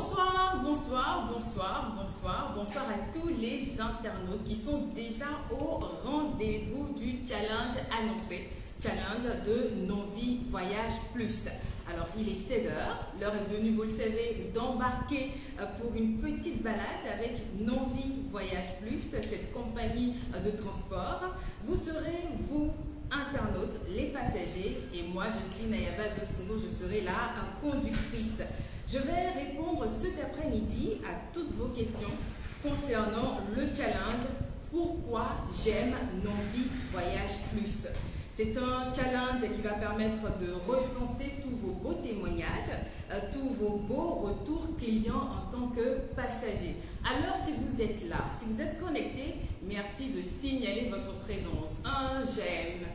Bonsoir à tous les internautes qui sont déjà au rendez-vous du challenge annoncé, challenge de Novi Voyage Plus. Alors il est 16h, l'heure est venue, vous le savez, d'embarquer pour une petite balade avec Novi Voyage Plus, cette compagnie de transport. Vous serez, vous, internautes, les passagers, et moi, Jocelyne Ayaba Zosungo, je serai la conductrice. Je vais répondre cet après-midi à toutes vos questions concernant le challenge « Pourquoi j'aime Novi Voyage Plus ». C'est un challenge qui va permettre de recenser tous vos beaux témoignages, tous vos beaux retours clients en tant que passager. Alors si vous êtes là, si vous êtes connecté, merci de signaler votre présence. Un j'aime,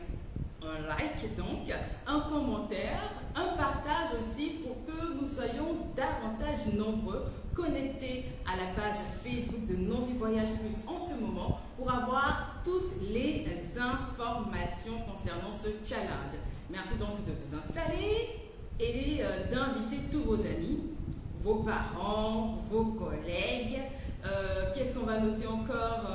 un like donc, un commentaire, un partage aussi pour que nous soyons davantage nombreux connectés à la page Facebook de Novi Voyage Plus en ce moment pour avoir toutes les informations concernant ce challenge. Merci donc de vous installer et d'inviter tous vos amis, vos parents, vos collègues. Qu'est-ce qu'on va noter encore?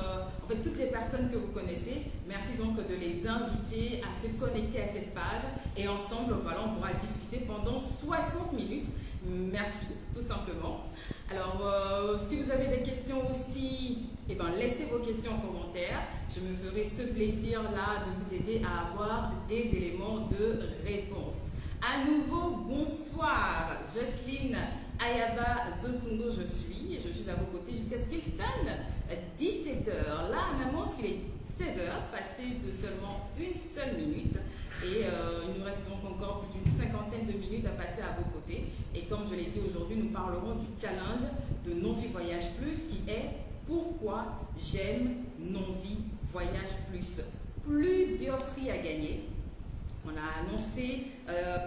En fait, toutes les personnes que vous connaissez, merci donc de les inviter à se connecter à cette page et ensemble, voilà, on pourra discuter pendant 60 minutes. Merci, tout simplement. Alors, si vous avez des questions aussi, eh ben, laissez vos questions en commentaire. Je me ferai ce plaisir-là de vous aider à avoir des éléments de réponse. À nouveau, bonsoir. Jocelyne Ayaba Zosungo, je suis à vos côtés jusqu'à ce qu'il sonne 17h. Là, à ma montre, il est 16h, passé de seulement une seule minute. Et il nous reste donc encore plus d'une cinquantaine de minutes à passer à vos côtés. Et comme je l'ai dit aujourd'hui, nous parlerons du challenge de Novi Voyage Plus qui est pourquoi j'aime Novi Voyage Plus. Plusieurs prix à gagner. On a annoncé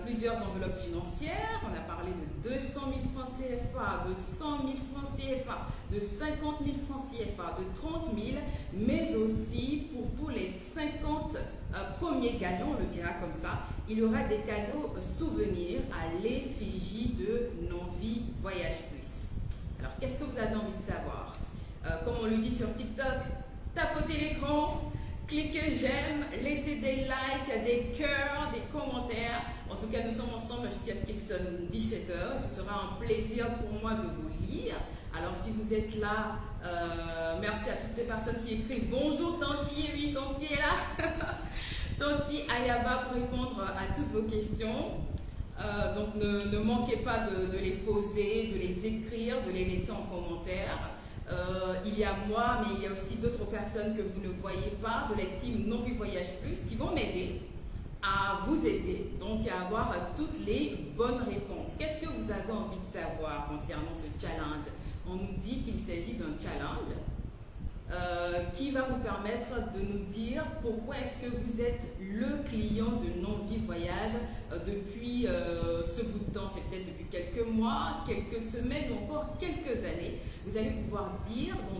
plusieurs enveloppes financières, on a parlé de 200 000 francs CFA, de 100 000 francs CFA, de 50 000 francs CFA, de 30 000, mais aussi pour tous les 50 premiers gagnants, on le dira comme ça, il y aura des cadeaux souvenirs à l'effigie de Novi Voyage Plus. Alors, qu'est-ce que vous avez envie de savoir? Comme on le dit sur TikTok, tapotez l'écran, cliquez j'aime, laissez des likes, des cœurs, des commentaires. En tout cas, nous sommes ensemble jusqu'à ce qu'il sonne 17h. Ce sera un plaisir pour moi de vous lire. Alors, si vous êtes là, merci à toutes ces personnes qui écrivent « Bonjour Tanti », et oui, Tanti est là. Tanti Ayaba pour répondre à toutes vos questions. Donc, ne manquez pas de les poser, de les écrire, de les laisser en commentaire. Il y a moi, mais il y a aussi d'autres personnes que vous ne voyez pas de la team Novi Voyage Plus qui vont m'aider à vous aider, donc à avoir toutes les bonnes réponses. Qu'est-ce que vous avez envie de savoir concernant ce challenge? On nous dit qu'il s'agit d'un challenge qui va vous permettre de nous dire pourquoi est-ce que vous êtes le client de Novi Voyage depuis ce bout de temps. C'est peut-être depuis quelques mois, quelques semaines ou encore quelques années. Vous allez pouvoir dire dans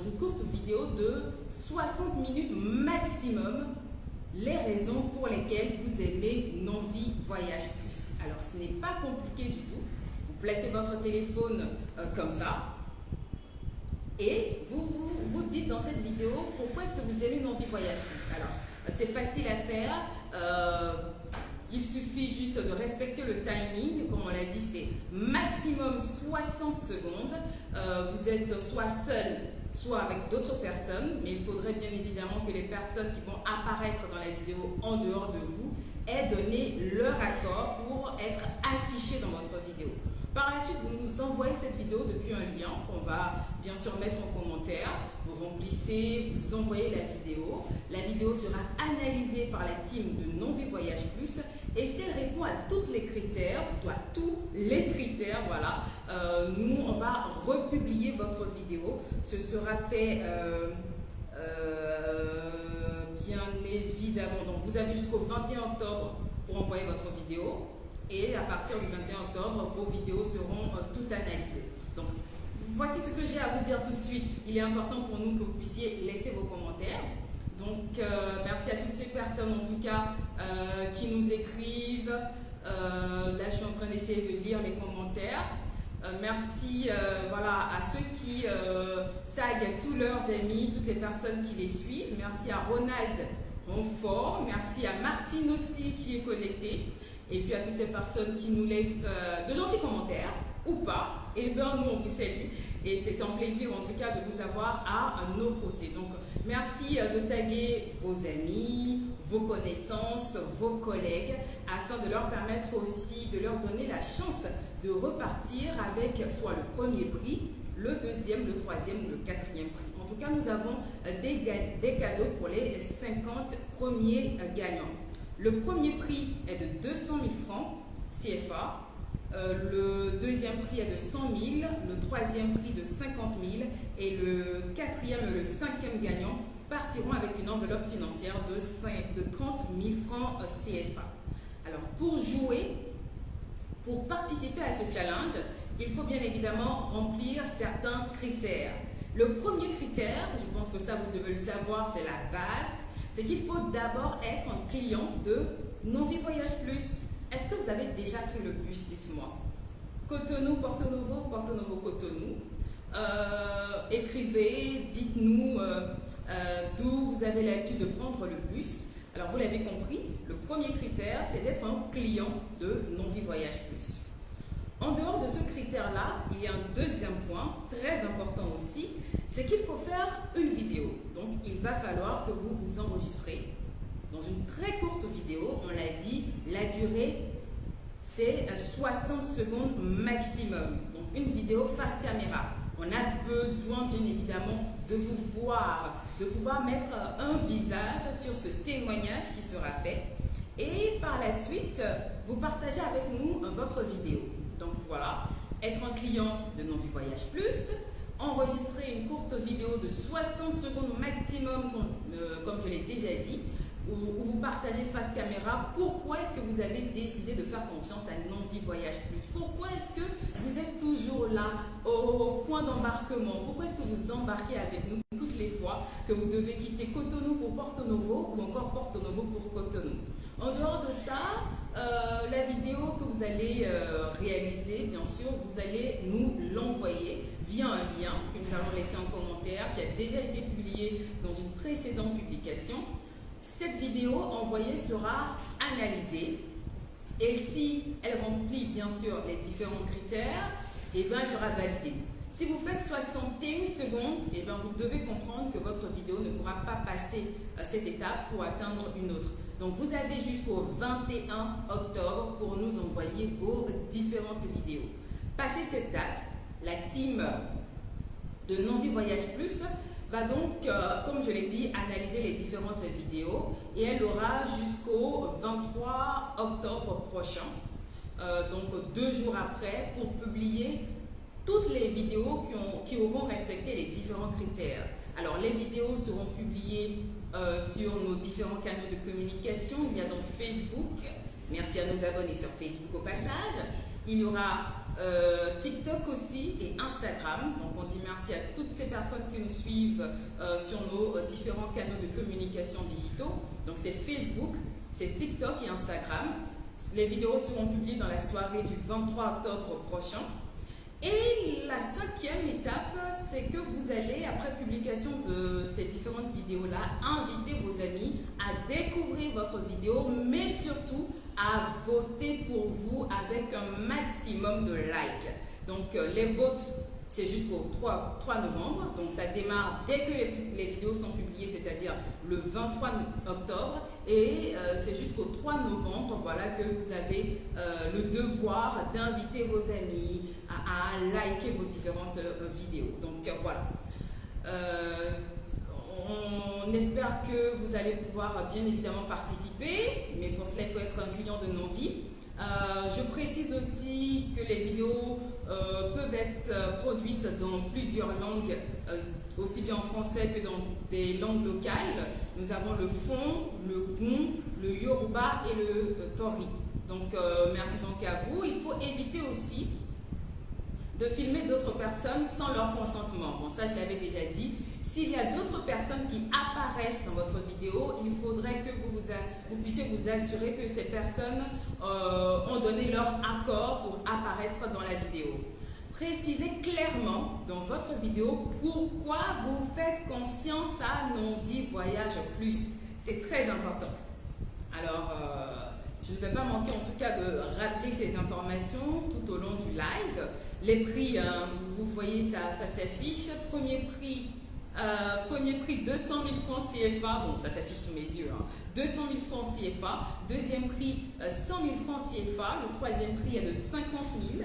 une courte vidéo de 60 minutes maximum, les raisons pour lesquelles vous aimez Novi Voyage Plus. Alors, ce n'est pas compliqué du tout. Vous placez votre téléphone comme ça et vous dites dans cette vidéo pourquoi est-ce que vous aimez Novi Voyage Plus. Alors, c'est facile à faire. Il suffit juste de respecter le timing. Comme on l'a dit, c'est maximum 60 secondes. Vous êtes soit seul, soit avec d'autres personnes, mais il faudrait bien évidemment que les personnes qui vont apparaître dans la vidéo en dehors de vous aient donné leur accord pour être affichées dans votre vidéo. Par la suite, vous nous envoyez cette vidéo depuis un lien qu'on va bien sûr mettre en commentaire. Vous remplissez, vous envoyez la vidéo. La vidéo sera analysée par la team de Novi Voyage Plus. Et si elle répond à tous les critères, plutôt à tous les critères, voilà, nous, on va republier votre vidéo. Ce sera fait bien évidemment. Donc, vous avez jusqu'au 21 octobre pour envoyer votre vidéo. Et à partir du 21 octobre, vos vidéos seront toutes analysées. Donc, voici ce que j'ai à vous dire tout de suite. Il est important pour nous que vous puissiez laisser vos commentaires. Donc, merci à toutes ces personnes, en tout cas, qui nous écrivent, Là, je suis en train d'essayer de lire les commentaires. Merci voilà, à ceux qui taguent tous leurs amis, toutes les personnes qui les suivent. Merci à Ronald Monfort. Merci à Martine aussi qui est connectée. Et puis à toutes ces personnes qui nous laissent de gentils commentaires ou pas. Et bien, nous, on vous salue. Et c'est un plaisir, en tout cas, de vous avoir à nos côtés. Donc, merci de taguer vos amis, vos connaissances, vos collègues, afin de leur permettre aussi, de leur donner la chance de repartir avec soit le premier prix, le deuxième, le troisième ou le quatrième prix. En tout cas, nous avons des cadeaux pour les 50 premiers gagnants. Le premier prix est de 200 000 francs CFA. Le deuxième prix est de 100 000, le troisième prix de 50 000 et le quatrième et le cinquième gagnant partiront avec une enveloppe financière de 30 000 francs CFA. Alors pour jouer, pour participer à ce challenge, il faut bien évidemment remplir certains critères. Le premier critère, je pense que ça vous devez le savoir, c'est la base, c'est qu'il faut d'abord être un client de Novi Voyage Plus. Est-ce que vous avez déjà pris le bus? Dites-moi. Cotonou, Porto Novo, Porto Novo, Cotonou. Écrivez, dites-nous d'où vous avez l'habitude de prendre le bus. Alors, vous l'avez compris, le premier critère, c'est d'être un client de Novi Voyage Plus. En dehors de ce critère-là, il y a un deuxième point, très important aussi, c'est qu'il faut faire une vidéo. Donc, il va falloir que vous vous enregistrez dans une très courte vidéo. On l'a dit, la durée, c'est 60 secondes maximum. Donc, une vidéo face caméra. On a besoin, bien évidemment, de vous voir, de pouvoir mettre un visage sur ce témoignage qui sera fait. Et par la suite, vous partagez avec nous votre vidéo. Donc voilà, être un client de Novi Voyage Plus, enregistrer une courte vidéo de 60 secondes maximum, comme je l'ai déjà dit, où vous partagez face caméra pourquoi est-ce que vous avez décidé de faire confiance à Novi Voyage Plus. Pourquoi est-ce que vous êtes toujours là au point d'embarquement? Pourquoi est-ce que vous embarquez avec nous toutes les fois que vous devez quitter Cotonou pour Porto Novo ou encore Porto Novo pour Cotonou? En dehors de ça, la vidéo que vous allez réaliser, bien sûr, vous allez nous l'envoyer via un lien que nous allons laisser en commentaire, qui a déjà été publié dans une précédente publication. Cette vidéo envoyée sera analysée et si elle remplit bien sûr les différents critères, eh bien, elle sera validée. Si vous faites 61 secondes, eh bien, vous devez comprendre que votre vidéo ne pourra pas passer cette étape pour atteindre une autre. Donc, vous avez jusqu'au 21 octobre pour nous envoyer vos différentes vidéos. Passé cette date, la team de Novi Voyage Plus va donc, comme je l'ai dit, analyser les différentes vidéos et elle aura jusqu'au 23 octobre prochain, donc 2 jours après, pour publier toutes les vidéos qui auront respecté les différents critères. Alors, les vidéos seront publiées sur nos différents canaux de communication. Il y a donc Facebook. Merci à nos abonnés sur Facebook au passage. Il y aura TikTok aussi et Instagram. Donc, on dit merci à toutes ces personnes qui nous suivent sur nos différents canaux de communication digitaux. Donc, c'est Facebook, c'est TikTok et Instagram. Les vidéos seront publiées dans la soirée du 23 octobre prochain. Et la 5e étape, c'est que vous allez, après publication de ces différentes vidéos-là, inviter vos amis à découvrir votre vidéo, mais surtout à voter pour vous avec un maximum de likes. Donc, les votes, c'est jusqu'au 3 novembre. Donc, ça démarre dès que les vidéos sont publiées, c'est-à-dire le 23 octobre. Et c'est jusqu'au 3 novembre, voilà, que vous avez le devoir d'inviter vos amis à liker vos différentes vidéos. Donc, voilà. On espère que vous allez pouvoir bien évidemment participer, mais pour cela, il faut être un client de Novi. Je précise aussi que les vidéos peuvent être produites dans plusieurs langues, aussi bien en français que dans des langues locales. Nous avons le Fon, le Gon, le Yoruba et le Tori. Donc, merci donc à vous. Il faut éviter aussi de filmer d'autres personnes sans leur consentement. Bon, ça, je l'avais déjà dit. S'il y a d'autres personnes qui apparaissent dans votre vidéo, il faudrait que vous puissiez vous assurer que ces personnes ont donné leur accord pour apparaître dans la vidéo. Précisez clairement dans votre vidéo pourquoi vous faites confiance à Nonvi Voyage Plus. C'est très important. Alors, je ne vais pas manquer en tout cas de rappeler ces informations tout au long du live. Les prix, vous voyez, ça s'affiche. Premier prix 200 000 francs CFA, bon ça s'affiche sous mes yeux, 200 000 francs CFA. Deuxième prix 100 000 francs CFA. Le troisième prix est de 50 000.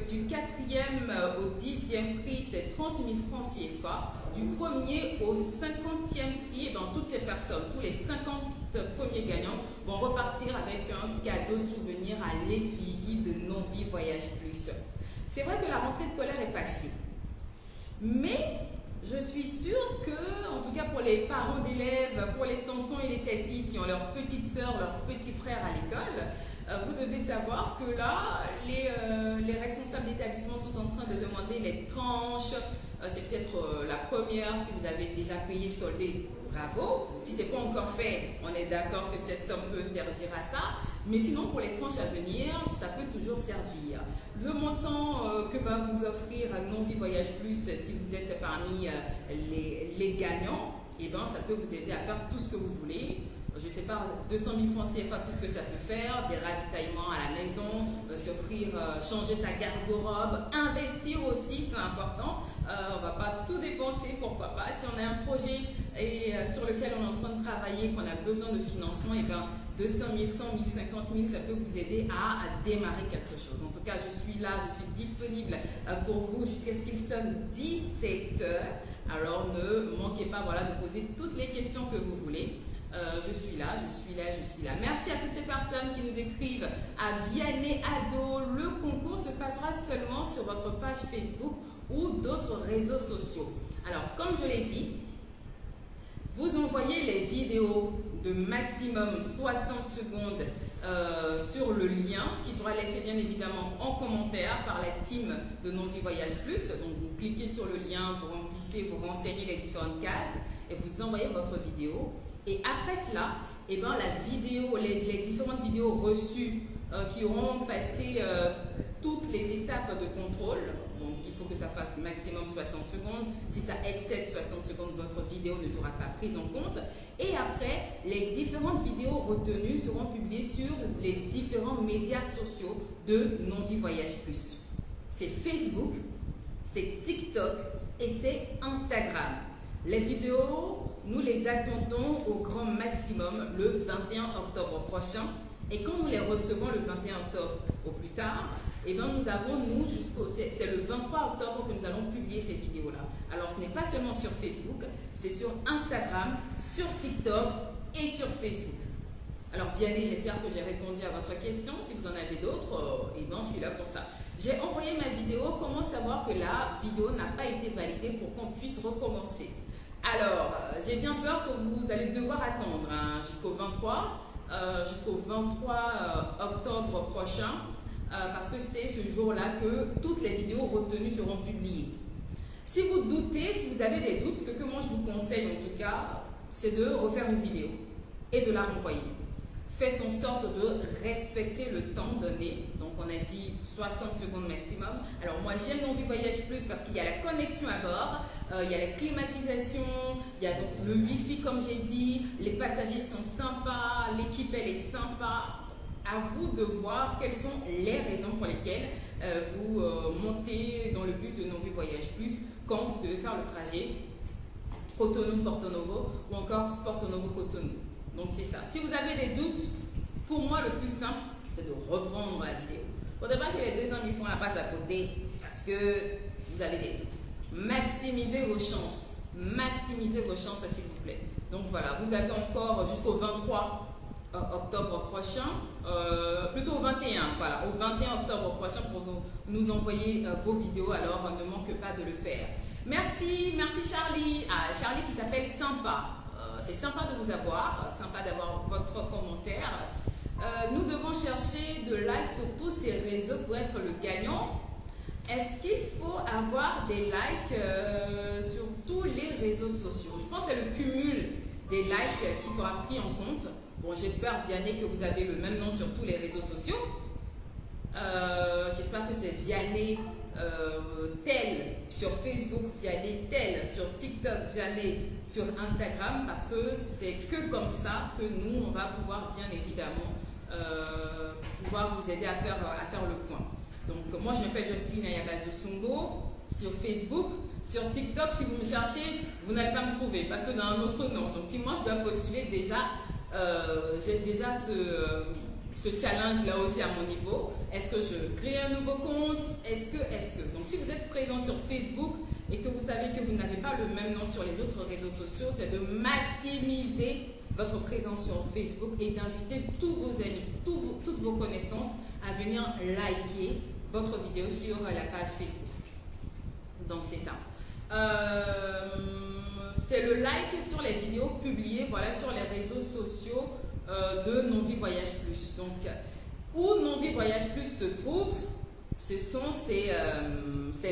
Du quatrième au 10e prix, c'est 30 000 francs CFA. Du premier au 50e prix, et dans toutes ces personnes, tous les 50 premiers gagnants vont repartir avec un cadeau souvenir à l'effigie de Nonvi Voyage Plus. C'est vrai que la rentrée scolaire est passée, mais je suis sûre que, en tout cas pour les parents d'élèves, pour les tontons et les tatis qui ont leurs petites sœurs, leurs petits frères à l'école, vous devez savoir que là, les responsables d'établissement sont en train de demander les tranches. C'est peut-être la première, si vous avez déjà payé, soldé, bravo. Si ce n'est pas encore fait, on est d'accord que cette somme peut servir à ça. Mais sinon, pour les tranches à venir, ça peut toujours servir. Le montant que va vous offrir Nonvi Voyage Plus, si vous êtes parmi les gagnants, eh ben, ça peut vous aider à faire tout ce que vous voulez. Je ne sais pas, 200 000 francs CFA, tout ce que ça peut faire, des ravitaillements à la maison, s'offrir, changer sa garde-robe, investir aussi, c'est important. On ne va pas tout dépenser, pourquoi pas. Si on a un projet sur lequel on est en train de travailler, qu'on a besoin de financement, et bien 200 000, 100 000, 50 000, ça peut vous aider à démarrer quelque chose. En tout cas, je suis là, je suis disponible pour vous jusqu'à ce qu'il sonne 17 h. Alors ne manquez pas de poser toutes les questions que vous voulez. Je suis là. Merci à toutes ces personnes qui nous écrivent à Vianney Ado. Le concours se passera seulement sur votre page Facebook ou d'autres réseaux sociaux. Alors, comme je l'ai dit, vous envoyez les vidéos de maximum 60 secondes sur le lien qui sera laissé bien évidemment en commentaire par la team de Nonvi Voyage Plus. Donc, vous cliquez sur le lien, vous remplissez, vous renseignez les différentes cases et vous envoyez votre vidéo. Et après cela, eh ben, les différentes vidéos reçues qui auront passé toutes les étapes de contrôle, donc il faut que ça fasse maximum 60 secondes. Si ça excède 60 secondes, votre vidéo ne sera pas prise en compte. Et après, les différentes vidéos retenues seront publiées sur les différents médias sociaux de Nonvi Voyage Plus. C'est Facebook, c'est TikTok et c'est Instagram. Les vidéos, nous les attendons au grand maximum le 21 octobre prochain. Et quand nous les recevons le 21 octobre au plus tard, eh bien nous avons, c'est le 23 octobre que nous allons publier ces vidéos-là. Alors ce n'est pas seulement sur Facebook, c'est sur Instagram, sur TikTok et sur Facebook. Alors Vianney, j'espère que j'ai répondu à votre question. Si vous en avez d'autres, eh bien je suis là pour ça. J'ai envoyé ma vidéo, comment savoir que la vidéo n'a pas été validée pour qu'on puisse recommencer. Alors, j'ai bien peur que vous allez devoir attendre jusqu'au 23 octobre prochain, parce que c'est ce jour-là que toutes les vidéos retenues seront publiées. Si vous doutez, si vous avez des doutes, ce que moi je vous conseille en tout cas, c'est de refaire une vidéo et de la renvoyer. Faites en sorte de respecter le temps donné. Donc, on a dit 60 secondes maximum. Alors, moi, j'aime Nonvi Voyage Plus parce qu'il y a la connexion à bord, il y a la climatisation, il y a donc le Wi-Fi, comme j'ai dit, les passagers sont sympas, l'équipe, elle est sympa. À vous de voir quelles sont les raisons pour lesquelles vous montez dans le bus de Nonvi Voyage Plus quand vous devez faire le trajet Cotonou-Porto Novo ou encore Porto Novo-Cotonou. Donc c'est ça. Si vous avez des doutes, pour moi le plus simple, c'est de reprendre la vidéo. Il ne faudrait pas que les 200 000 francs la passent à côté parce que vous avez des doutes. Maximisez vos chances. Maximisez vos chances, s'il vous plaît. Donc voilà, vous avez encore jusqu'au 23 octobre prochain, plutôt au 21, voilà, au 21 octobre prochain pour nous envoyer vos vidéos. Alors ne manquez pas de le faire. Merci Charlie. Charlie qui s'appelle Sympa. C'est sympa de vous avoir, sympa d'avoir votre commentaire. Nous devons chercher de likes sur tous ces réseaux pour être le gagnant. Est-ce qu'il faut avoir des likes sur tous les réseaux sociaux? Je pense que c'est le cumul des likes qui sera pris en compte. Bon, j'espère, Vianney, que vous avez le même nom sur tous les réseaux sociaux. J'espère que c'est Vianney tel sur Facebook, Vianney tel sur TikTok, Vianney sur Instagram, parce que c'est que comme ça que nous, on va pouvoir bien évidemment pouvoir vous aider à faire le point. Donc moi je m'appelle Jocelyne Ayagazo-Sungo sur Facebook. Sur TikTok, si vous me cherchez, vous n'allez pas me trouver parce que j'ai un autre nom. Donc si moi je dois postuler déjà, j'ai déjà ce challenge là aussi à mon niveau. Est-ce que je crée un nouveau compte? Est-ce que donc si vous êtes présent sur Facebook et que vous savez que vous n'avez pas le même nom sur les autres réseaux sociaux, c'est de maximiser votre présence sur Facebook et d'inviter tous vos amis, toutes vos connaissances à venir liker votre vidéo sur la page Facebook. Donc c'est ça. C'est le like sur les vidéos publiées, voilà, sur les réseaux sociaux de Non-Vie Voyage Plus. Donc, où Non-Vie Voyage Plus se trouve, ce sont ces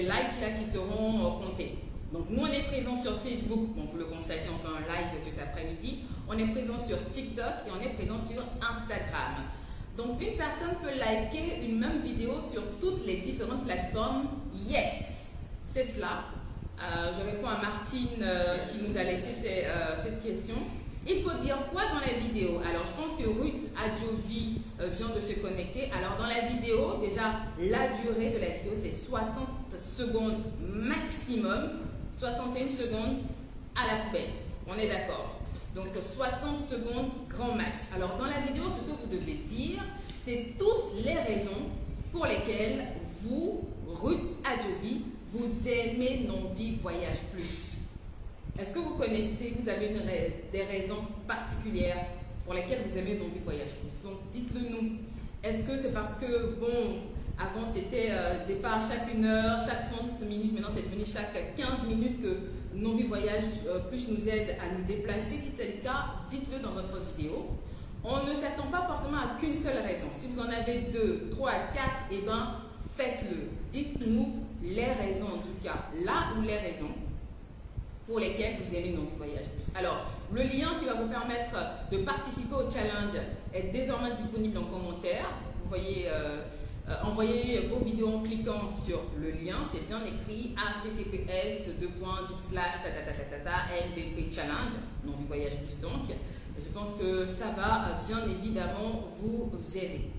likes-là qui seront comptés. Donc, nous, on est présent sur Facebook. Bon, vous le constatez, on fait un live cet après-midi. On est présent sur TikTok et on est présent sur Instagram. Donc, une personne peut liker une même vidéo sur toutes les différentes plateformes. Yes, c'est cela. Je réponds à Martine qui nous a laissé cette question. Il faut dire quoi dans la vidéo? Alors, je pense que Ruth Adjovi vient de se connecter. Alors, dans la vidéo, déjà, la durée de la vidéo, c'est 60 secondes maximum. 61 secondes à la poubelle. On est d'accord? Donc, 60 secondes grand max. Alors, dans la vidéo, ce que vous devez dire, c'est toutes les raisons pour lesquelles vous, Ruth Adjovi, vous aimez Non-Vie Voyage Plus. Est-ce que vous connaissez, vous avez des raisons particulières pour lesquelles vous aimez Non-Vie Voyage Plus? Donc, dites-le nous. Est-ce que c'est parce que, bon, avant c'était départ chaque 1 heure, chaque 30 minutes, maintenant c'est devenu chaque 15 minutes que Non-Vie Voyage Plus nous aide à nous déplacer? Si c'est le cas, dites-le dans votre vidéo. On ne s'attend pas forcément à qu'une seule raison. Si vous en avez 2, 3, 4, eh bien, faites-le. Dites-nous les raisons, en tout cas, là où les raisons pour lesquelles vous aimez Non-Vie Voyage Plus. Alors, le lien qui va vous permettre de participer au challenge est désormais disponible en commentaire. Vous voyez, envoyez vos vidéos en cliquant sur le lien. C'est bien écrit https://MVP Challenge, Non-Vie Voyage Plus donc. Je pense que ça va bien évidemment vous aider.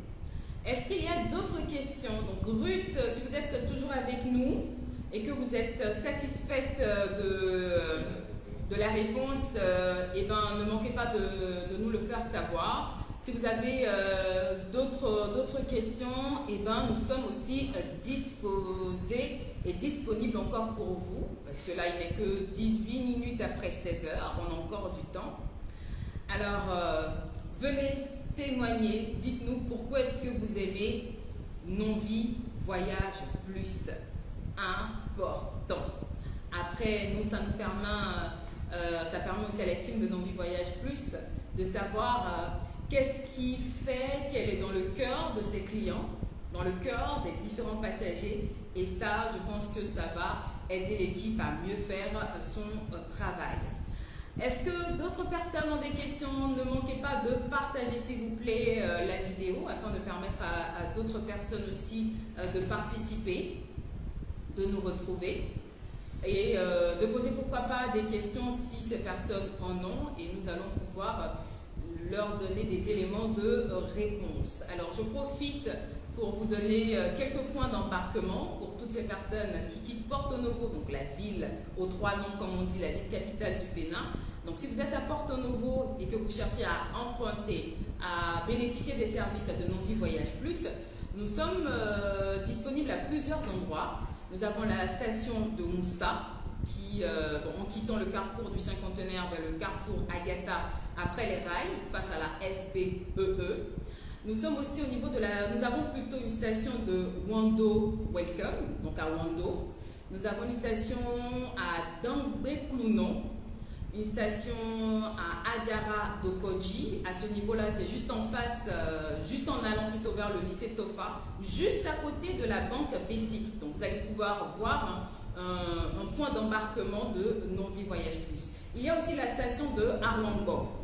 Est-ce qu'il y a d'autres questions? Donc Ruth, si vous êtes toujours avec nous et que vous êtes satisfaite de la réponse, eh ben, ne manquez pas de nous le faire savoir. Si vous avez d'autres questions, eh ben, nous sommes aussi disposés et disponibles encore pour vous, parce que là, il n'est que 18 minutes après 16 heures, on a encore du temps. Alors, venez témoigner, dites-nous pourquoi est-ce que vous aimez Non-Vie Voyage Plus. Important. Après, nous, ça permet aussi à la team de Non-Vie Voyage Plus de savoir qu'est-ce qui fait qu'elle est dans le cœur de ses clients, dans le cœur des différents passagers. Et ça, je pense que ça va aider l'équipe à mieux faire son travail. Est-ce que d'autres personnes ont des questions? Ne manquez pas de partager, s'il vous plaît, la vidéo afin de permettre à d'autres personnes aussi de participer, de nous retrouver et de poser pourquoi pas des questions si ces personnes en ont, et nous allons pouvoir leur donner des éléments de réponse. Alors, je profite pour vous donner quelques points d'embarquement pour toutes ces personnes qui quittent Porto Novo, donc la ville aux 3 noms, comme on dit, la ville capitale du Bénin. Donc, si vous êtes à Porto Novo et que vous cherchez à emprunter, à bénéficier des services de Non-Vie Voyage Plus, nous sommes disponibles à plusieurs endroits. Nous avons la station de Moussa, qui, en quittant le carrefour du Cinquantenaire vers le carrefour Agatha après les rails, face à la SBEE. Nous sommes aussi au niveau de nous avons plutôt une station de Wando Welcome, donc à Wando. Nous avons une station à Dangbe-Klounon. une station à Adjara Dokoji. À ce niveau-là, c'est juste en face, juste en allant plutôt vers le lycée Tofa, juste à côté de la banque Bessic. Donc vous allez pouvoir voir un point d'embarquement de Novi Voyage Plus. Il y a aussi la station de Arlangor,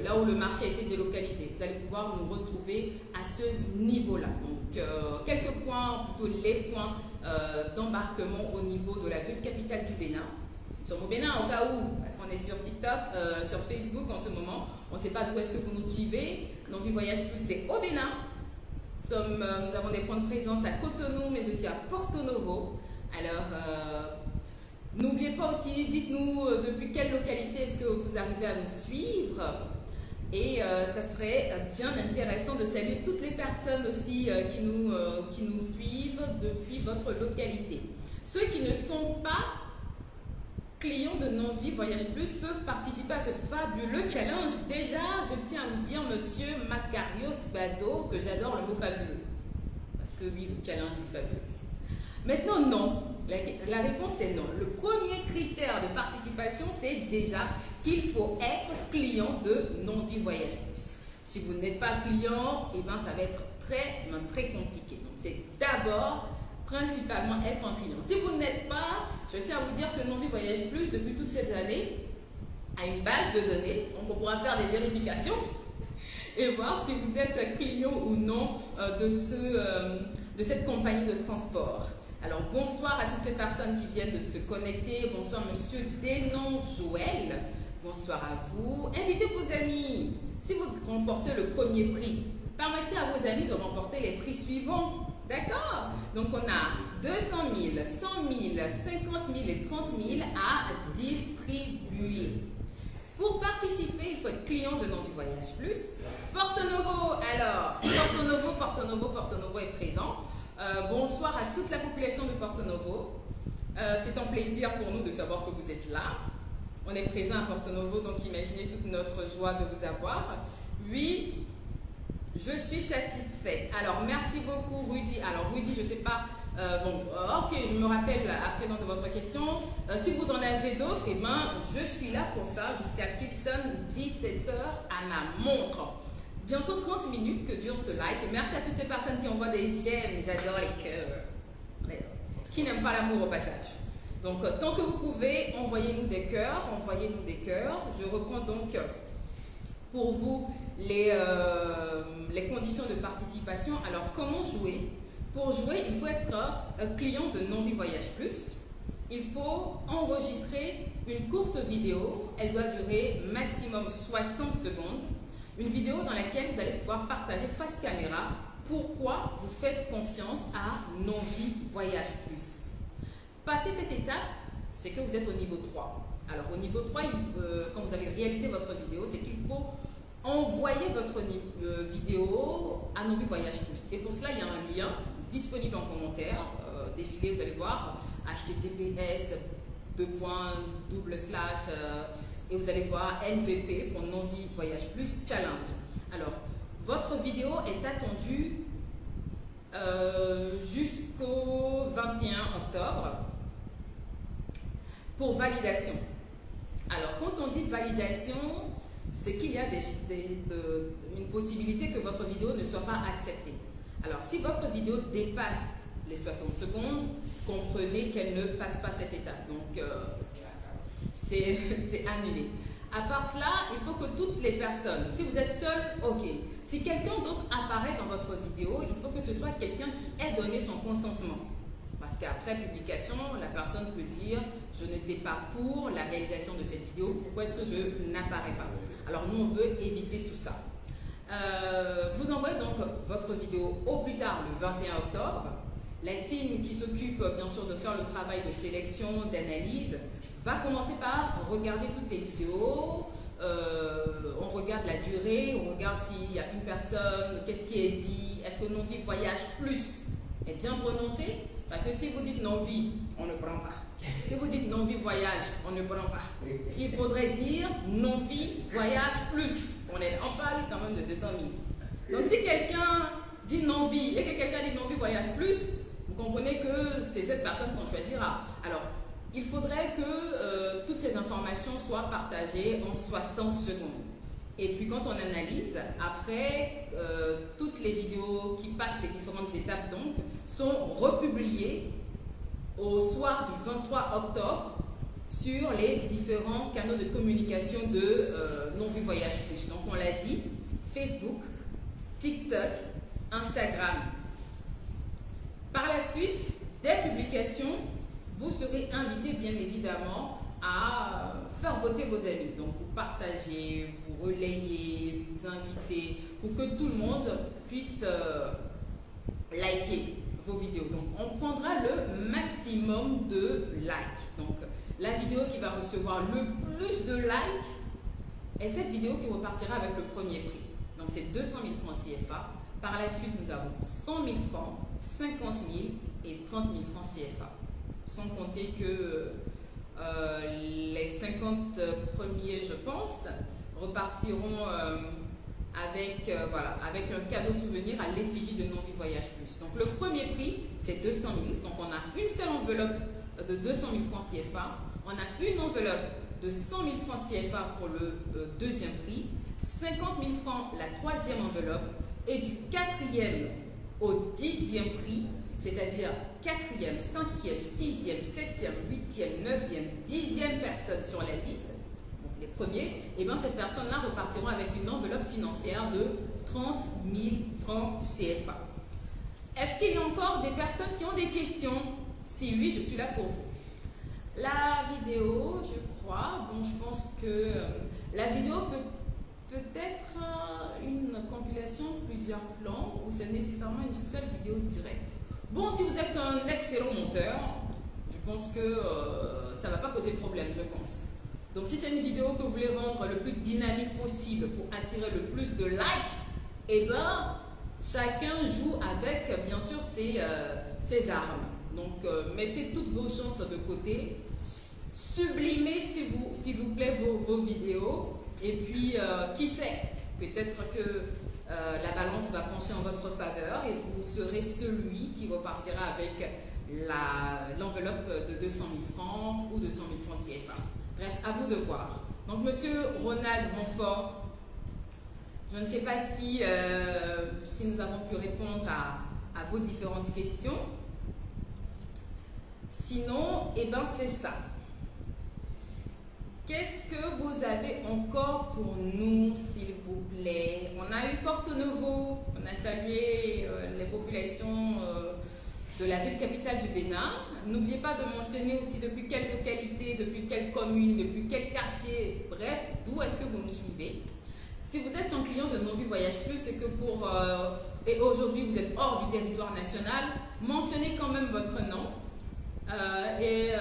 là où le marché a été délocalisé. Vous allez pouvoir nous retrouver à ce niveau-là. Donc quelques points, plutôt les points d'embarquement au niveau de la ville capitale du Bénin. Nous sommes au Bénin au cas où, parce qu'on est sur TikTok, sur Facebook en ce moment. On ne sait pas d'où est-ce que vous nous suivez. Novi Voyage Plus, c'est au Bénin. Nous avons des points de présence à Cotonou, mais aussi à Porto Novo. Alors, n'oubliez pas aussi, dites-nous depuis quelle localité est-ce que vous arrivez à nous suivre. Et ça serait bien intéressant de saluer toutes les personnes aussi qui nous suivent depuis votre localité. Ceux qui ne sont pas clients de Novi Voyage Plus peuvent participer à ce fabuleux challenge. Déjà, je tiens à vous dire, monsieur Macarios Bado, que j'adore le mot fabuleux. Parce que oui, le challenge est fabuleux. Maintenant, non. La réponse est non. Le premier critère de participation, c'est déjà qu'il faut être client de Novi Voyage Plus. Si vous n'êtes pas client, eh ben, ça va être très compliqué. Donc, c'est d'abord, principalement, être un client. Si vous n'êtes pas, je tiens à vous dire que Novi Voyage Plus, depuis toutes ces années, a une base de données. Donc, on pourra faire des vérifications et voir si vous êtes client ou non de cette compagnie de transport. Alors, bonsoir à toutes ces personnes qui viennent de se connecter. Bonsoir, monsieur Dénon Joël. Bonsoir à vous. Invitez vos amis. Si vous remportez le premier prix, permettez à vos amis de remporter les prix suivants. D'accord? Donc, on a 200 000, 100 000, 50 000 et 30 000 à distribuer. Pour participer, il faut être client de Novi Voyage Plus. Porto Novo, alors, Porto Novo est présent. Bonsoir à toute la population de Porto Novo. C'est un plaisir pour nous de savoir que vous êtes là. On est présent à Porto Novo, donc imaginez toute notre joie de vous avoir. Oui, je suis satisfaite. Alors, merci beaucoup Rudy. Alors, Rudy, je ne sais pas... ok, je me rappelle à présent de votre question. Si vous en avez d'autres, eh ben, je suis là pour ça jusqu'à ce qu'il sonne 17h à ma montre. Bientôt 30 minutes que dure ce like. Merci à toutes ces personnes qui envoient des j'aime. J'adore les cœurs. Qui n'aiment pas l'amour au passage. Donc, tant que vous pouvez, envoyez-nous des cœurs. Envoyez-nous des cœurs. Je reprends donc pour vous les conditions de participation. Alors, comment jouer? Pour jouer, il faut être client de Novi Voyage Plus. Il faut enregistrer une courte vidéo. Elle doit durer maximum 60 secondes. Une vidéo dans laquelle vous allez pouvoir partager face caméra pourquoi vous faites confiance à Novi Voyage Plus. Passez cette étape, c'est que vous êtes au niveau 3. Alors au niveau 3, quand vous avez réalisé votre vidéo, c'est qu'il faut envoyer votre vidéo à Novi Voyage Plus. Et pour cela, il y a un lien disponible en commentaire. Défilé, vous allez voir https et vous allez voir NVP pour Novi Voyage Plus Challenge. Alors, votre vidéo est attendue jusqu'au 21 octobre pour validation. Alors, quand on dit validation, c'est qu'il y a une possibilité que votre vidéo ne soit pas acceptée. Alors, si votre vidéo dépasse les 60 secondes, comprenez qu'elle ne passe pas cette étape. Donc, c'est annulé. À part cela, il faut que toutes les personnes, si vous êtes seul, ok. Si quelqu'un d'autre apparaît dans votre vidéo, il faut que ce soit quelqu'un qui ait donné son consentement. Parce qu'après publication, la personne peut dire « Je n'étais pas pour la réalisation de cette vidéo, pourquoi est-ce que je n'apparais pas ?» Alors nous, on veut éviter tout ça. Vous envoyez donc votre vidéo au plus tard le 21 octobre. La team qui s'occupe bien sûr de faire le travail de sélection, d'analyse, va commencer par regarder toutes les vidéos. On regarde la durée, on regarde s'il y a une personne, qu'est-ce qui est dit, est-ce que Novi Voyage Plus est bien prononcé? Parce que si vous dites Novi, on ne prend pas. Si vous dites Novi Voyage, on ne prend pas. Il faudrait dire Novi Voyage Plus. On parle quand même de 200 000. Donc si quelqu'un dit Novi et que quelqu'un dit Novi Voyage Plus, vous comprenez que c'est cette personne qu'on choisira. Alors, il faudrait que toutes ces informations soient partagées en 60 secondes. Et puis quand on analyse, après, toutes les vidéos qui passent les différentes étapes donc, sont republiées au soir du 23 octobre sur les différents canaux de communication de Non-Vu Voyage Plus. Donc on l'a dit, Facebook, TikTok, Instagram. Par la suite, dès publication, vous serez invité bien évidemment à faire voter vos amis. Donc vous partagez, vous relayez, vous invitez pour que tout le monde puisse liker vos vidéos. Donc on prendra le maximum de likes. Donc la vidéo qui va recevoir le plus de likes est cette vidéo qui repartira avec le premier prix. Donc c'est 200 000 francs CFA. Par la suite, nous avons 100 000 francs, 50 000 et 30 000 francs CFA. Sans compter que les 50 premiers, je pense, repartiront avec, voilà, avec un cadeau souvenir à l'effigie de Non-Vu Voyage Plus. Donc le premier prix, c'est 200 000. Donc on a une seule enveloppe de 200 000 francs CFA. On a une enveloppe de 100 000 francs CFA pour le deuxième prix, 50 000 francs la troisième enveloppe, et du 4e au 10e prix, c'est-à-dire 4e, 5e, 6e, 7e, 8e, 9e, 10e personne sur la liste, donc les premiers, et bien ces personnes-là repartiront avec une enveloppe financière de 30 000 francs CFA. Est-ce qu'il y a encore des personnes qui ont des questions? Si oui, je suis là pour vous. La vidéo, je crois, bon, je pense que la vidéo peut-être une compilation, plusieurs plans, ou c'est nécessairement une seule vidéo directe. Bon, si vous êtes un excellent monteur, je pense que ça ne va pas poser problème, je pense. Donc si c'est une vidéo que vous voulez rendre le plus dynamique possible pour attirer le plus de likes, eh bien, chacun joue avec, bien sûr, ses armes. Donc, mettez toutes vos chances de côté, sublimez, s'il vous plaît, vos vidéos, et puis, qui sait, peut-être que la balance va pencher en votre faveur et vous serez celui qui repartira avec l'enveloppe de 200 000 francs ou 200 000 francs CFA. Bref, à vous de voir. Donc, monsieur Ronald Montfort, je ne sais pas si nous avons pu répondre à vos différentes questions. Sinon, eh ben, c'est ça. Qu'est-ce que vous avez encore pour nous, s'il vous plaît? On a eu Porto Novo, on a salué les populations de la ville capitale du Bénin. N'oubliez pas de mentionner aussi depuis quelle localité, depuis quelle commune, depuis quel quartier, bref, d'où est-ce que vous nous suivez. Si vous êtes un client de Non-Vu Voyage Plus et que et aujourd'hui vous êtes hors du territoire national, mentionnez quand même votre nom et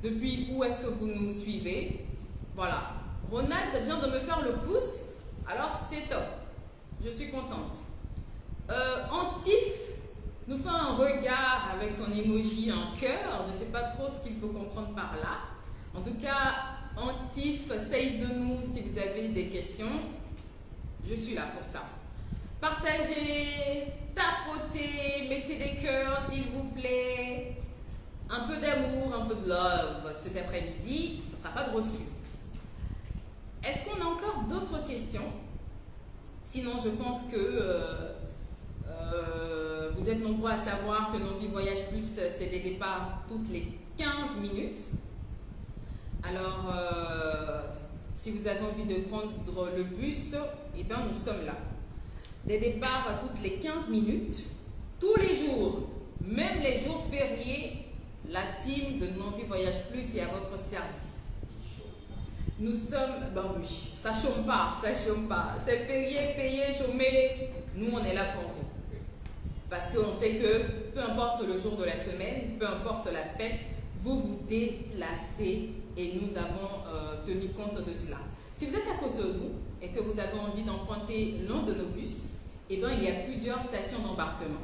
depuis où est-ce que vous nous suivez. Voilà. Ronald vient de me faire le pouce, alors c'est top. Je suis contente. Antif nous fait un regard avec son emoji en cœur. Je ne sais pas trop ce qu'il faut comprendre par là. En tout cas, Antif, saisissez-nous si vous avez des questions. Je suis là pour ça. Partagez, tapotez, mettez des cœurs s'il vous plaît. Un peu d'amour, un peu de love cet après-midi, ce ne sera pas de refus. Est-ce qu'on a encore d'autres questions? Sinon, je pense que vous êtes nombreux à savoir que Non-Vu Voyage Plus, c'est des départs toutes les 15 minutes. Alors, si vous avez envie de prendre le bus, eh bien, nous sommes là. Des départs toutes les 15 minutes, tous les jours, même les jours fériés. La team de Non-Vu Voyage Plus est à votre service. Nous sommes... Ben oui, ça chôme pas, ça chôme pas. C'est férié, payé, chômé. Nous, on est là pour vous. Parce qu'on sait que peu importe le jour de la semaine, peu importe la fête, vous vous déplacez et nous avons tenu compte de cela. Si vous êtes à côté de nous et que vous avez envie d'emprunter l'un de nos bus, eh bien, il y a plusieurs stations d'embarquement.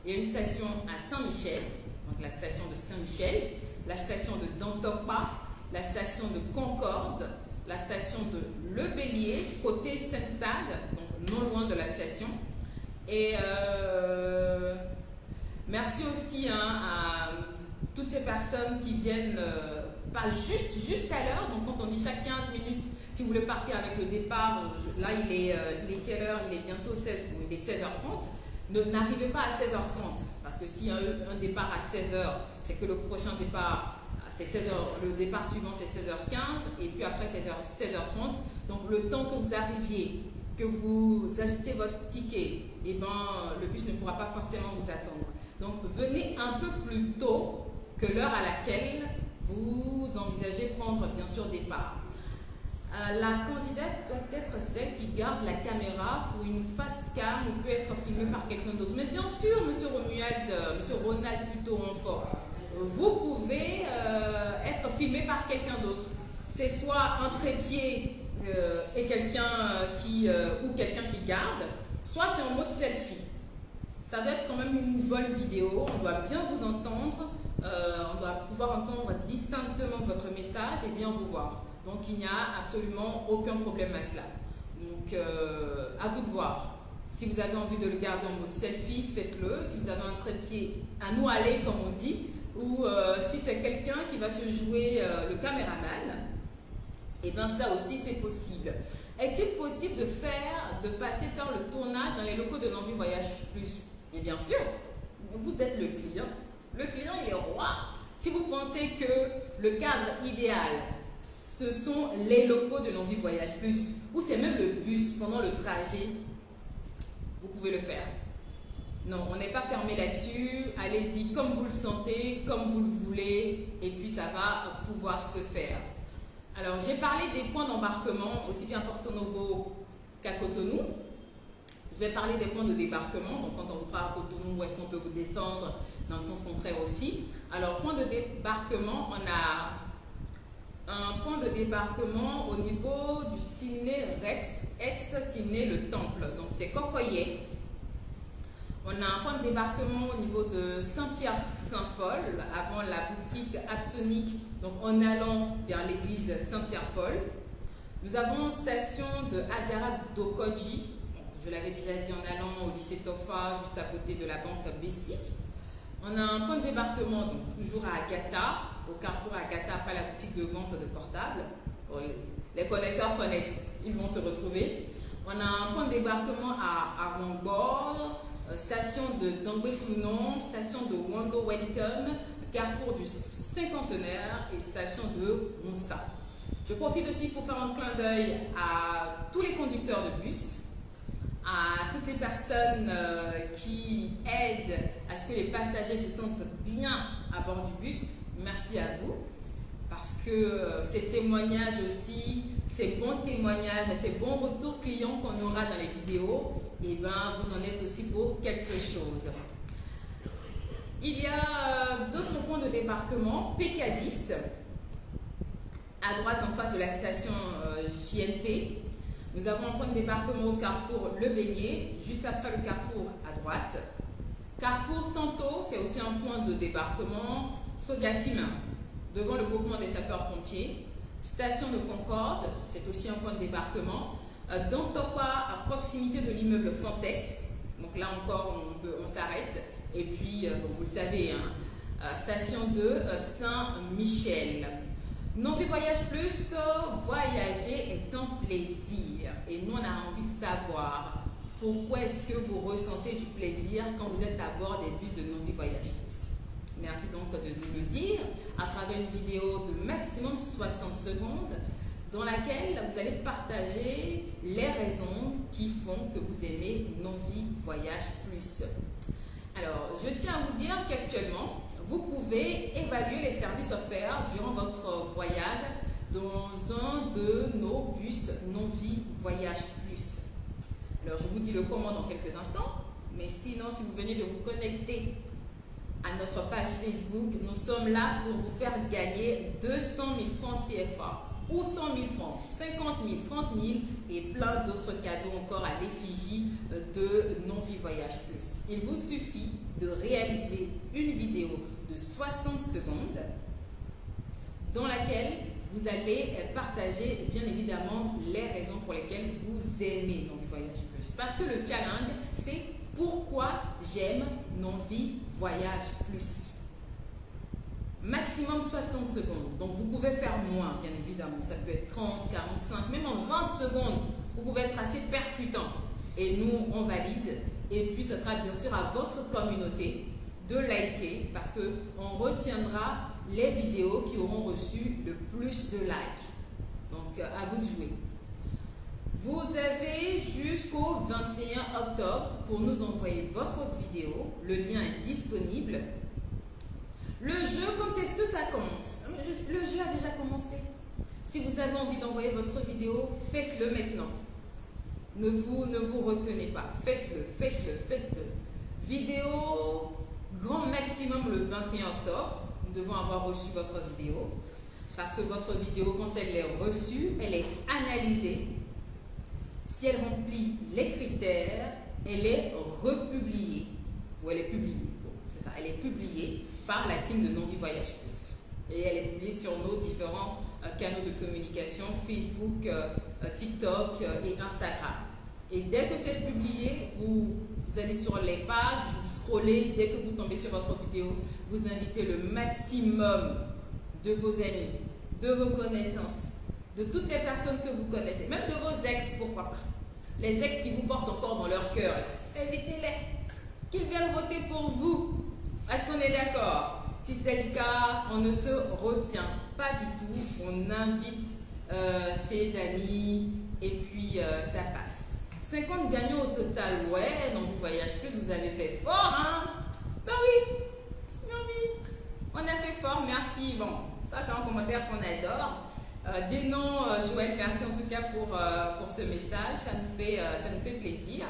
Il y a une station à Saint-Michel, donc la station de Saint-Michel, la station de Dantopa, la station de Concorde, la station de Le Bélier, côté Sainte-Sade, donc non loin de la station. Et merci aussi à toutes ces personnes qui viennent pas juste à l'heure, donc quand on dit chaque 15 minutes, si vous voulez partir avec le départ, là il est quelle heure? Il est bientôt 16h30. N'arrivez pas à 16h30, parce que s'il y a un départ à 16h, c'est que le prochain départ, c'est 16h, le départ suivant c'est 16h15, et puis après 16h30. Donc le temps que vous arriviez, que vous achetiez votre ticket, et le bus ne pourra pas forcément vous attendre. Donc venez un peu plus tôt que l'heure à laquelle vous envisagez prendre bien sûr départ. La candidate doit être celle qui garde la caméra pour une face cam ou peut être filmée par quelqu'un d'autre. Mais bien sûr, monsieur Ronald plutôt Renfort, vous pouvez être filmé par quelqu'un d'autre. C'est soit un trépied et quelqu'un ou quelqu'un qui garde, soit c'est en mode selfie. Ça doit être quand même une bonne vidéo, on doit bien vous entendre, on doit pouvoir entendre distinctement votre message et bien vous voir. Donc il n'y a absolument aucun problème à cela. Donc à vous de voir. Si vous avez envie de le garder en mode selfie, faites-le. Si vous avez un trépied à nous aller, comme on dit, ou si c'est quelqu'un qui va se jouer le caméraman, et bien ça aussi c'est possible. Est-il possible de passer faire le tournage dans les locaux de Nonvi Voyage Plus? Mais bien sûr, vous êtes le client. Le client il est roi. Si vous pensez que le cadre idéal, ce sont les locaux de Nonvi Voyage Plus, ou c'est même le bus pendant le trajet, vous pouvez le faire. Non, on n'est pas fermé là-dessus. Allez-y comme vous le sentez, comme vous le voulez, et puis ça va pouvoir se faire. Alors, j'ai parlé des points d'embarquement, aussi bien à Porto Novo qu'à Cotonou. Je vais parler des points de débarquement. Donc, quand on vous parle à Cotonou, où est-ce qu'on peut vous descendre, dans le sens contraire aussi. Alors, point de débarquement, on a un point de débarquement au niveau du ciné Rex, ex-ciné Le Temple. Donc, c'est Cocoyer. On a un point de débarquement au niveau de Saint-Pierre-Saint-Paul, avant la boutique Absonique, donc en allant vers l'église Saint-Pierre-Paul. Nous avons une station de Adjara Dokoji, je l'avais déjà dit en allant au lycée Tofa, juste à côté de la banque Bessic. On a un point de débarquement, donc toujours à Agatha, au carrefour Agatha, après la boutique de vente de portables. Bon, les connaisseurs connaissent, ils vont se retrouver. On a un point de débarquement à Rongor, station de Dangbe-Klounon, station de Wando Welcome, carrefour du Cinquantenaire et station de Monsa. Je profite aussi pour faire un clin d'œil à tous les conducteurs de bus, à toutes les personnes qui aident à ce que les passagers se sentent bien à bord du bus. Merci à vous, parce que ces témoignages aussi, ces bons témoignages, ces bons retours clients qu'on aura dans les vidéos, et vous en êtes aussi pour quelque chose. Il y a d'autres points de débarquement, PK10, à droite en face de la station JNP. Nous avons un point de débarquement au carrefour Le Bélier, juste après le carrefour à droite. Carrefour Tanto, c'est aussi un point de débarquement. Sodiatim, devant le groupement des sapeurs-pompiers. Station de Concorde, c'est aussi un point de débarquement. Dantopa, à proximité de l'immeuble Fontex. Donc là encore, on s'arrête. Et puis, vous le savez, station de Saint-Michel. Nonvi Voyage Plus, voyager est un plaisir. Et nous, on a envie de savoir pourquoi est-ce que vous ressentez du plaisir quand vous êtes à bord des bus de Nonvi Voyage Plus. Merci donc de nous le dire à travers une vidéo de maximum 60 secondes dans laquelle vous allez partager les raisons qui font que vous aimez Nonvi Voyage Plus. Alors, je tiens à vous dire qu'actuellement, vous pouvez évaluer les services offerts durant votre voyage dans un de nos bus Nonvi Voyage Plus. Alors, je vous dis le comment dans quelques instants, mais sinon, si vous venez de vous connecter à notre page Facebook, nous sommes là pour vous faire gagner 200 000 francs CFA ou 100 000 francs, 50 000, 30 000 et plein d'autres cadeaux encore à l'effigie de Nonvi Voyage Plus. Il vous suffit de réaliser une vidéo de 60 secondes dans laquelle vous allez partager bien évidemment les raisons pour lesquelles vous aimez Nonvi Voyage Plus. Parce que le challenge, c'est pourquoi j'aime Nonvi Voyage Plus. maximum 60 secondes. Donc vous pouvez faire moins, bien évidemment. Ça peut être 30, 45, même en 20 secondes. Vous pouvez être assez percutant. Et nous, on valide. Et puis, ce sera bien sûr à votre communauté de liker parce qu'on retiendra les vidéos qui auront reçu le plus de likes. Donc, à vous de jouer. Vous avez jusqu'au 21 octobre pour nous envoyer votre vidéo. Le lien est disponible. Le jeu, quand est-ce que ça commence? Le jeu a déjà commencé. Si vous avez envie d'envoyer votre vidéo, faites-le maintenant. Ne vous retenez pas. Faites-le. Vidéo grand maximum le 21 octobre. Nous devons avoir reçu votre vidéo. Parce que votre vidéo, quand elle est reçue, elle est analysée. Si elle remplit les critères, elle est republiée. Ou elle est publiée. Bon, c'est ça, elle est publiée par la team de Novi Voyage Plus. Et elle est publiée sur nos différents canaux de communication, Facebook, TikTok et Instagram. Et dès que c'est publié, vous allez sur les pages, vous scrollez, dès que vous tombez sur votre vidéo, vous invitez le maximum de vos amis, de vos connaissances, de toutes les personnes que vous connaissez, même de vos ex, pourquoi pas. Les ex qui vous portent encore dans leur cœur, invitez-les, qu'ils viennent voter pour vous. Est-ce qu'on est d'accord? Si c'est le cas, on ne se retient pas du tout, on invite ses amis et puis ça passe. 50 gagnants au total, ouais, donc vous voyage plus, vous avez fait fort, hein? Ben oui, on a fait fort, merci. Bon, ça c'est un commentaire qu'on adore. Des noms, Joël, merci en tout cas pour ce message, ça nous fait plaisir.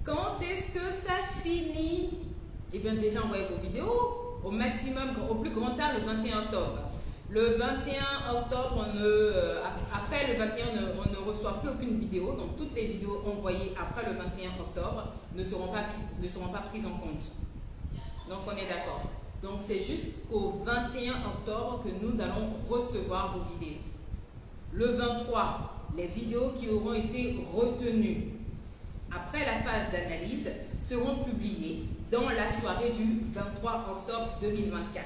Quand est-ce que ça finit? Eh bien déjà envoyez vos vidéos au maximum, au plus grand tard le 21 octobre. Le 21 octobre, après le 21, on ne reçoit plus aucune vidéo, donc toutes les vidéos envoyées après le 21 octobre ne seront pas prises en compte. Donc on est d'accord. Donc c'est jusqu'au 21 octobre que nous allons recevoir vos vidéos. Le 23, les vidéos qui auront été retenues après la phase d'analyse seront publiées dans la soirée du 23 octobre 2024.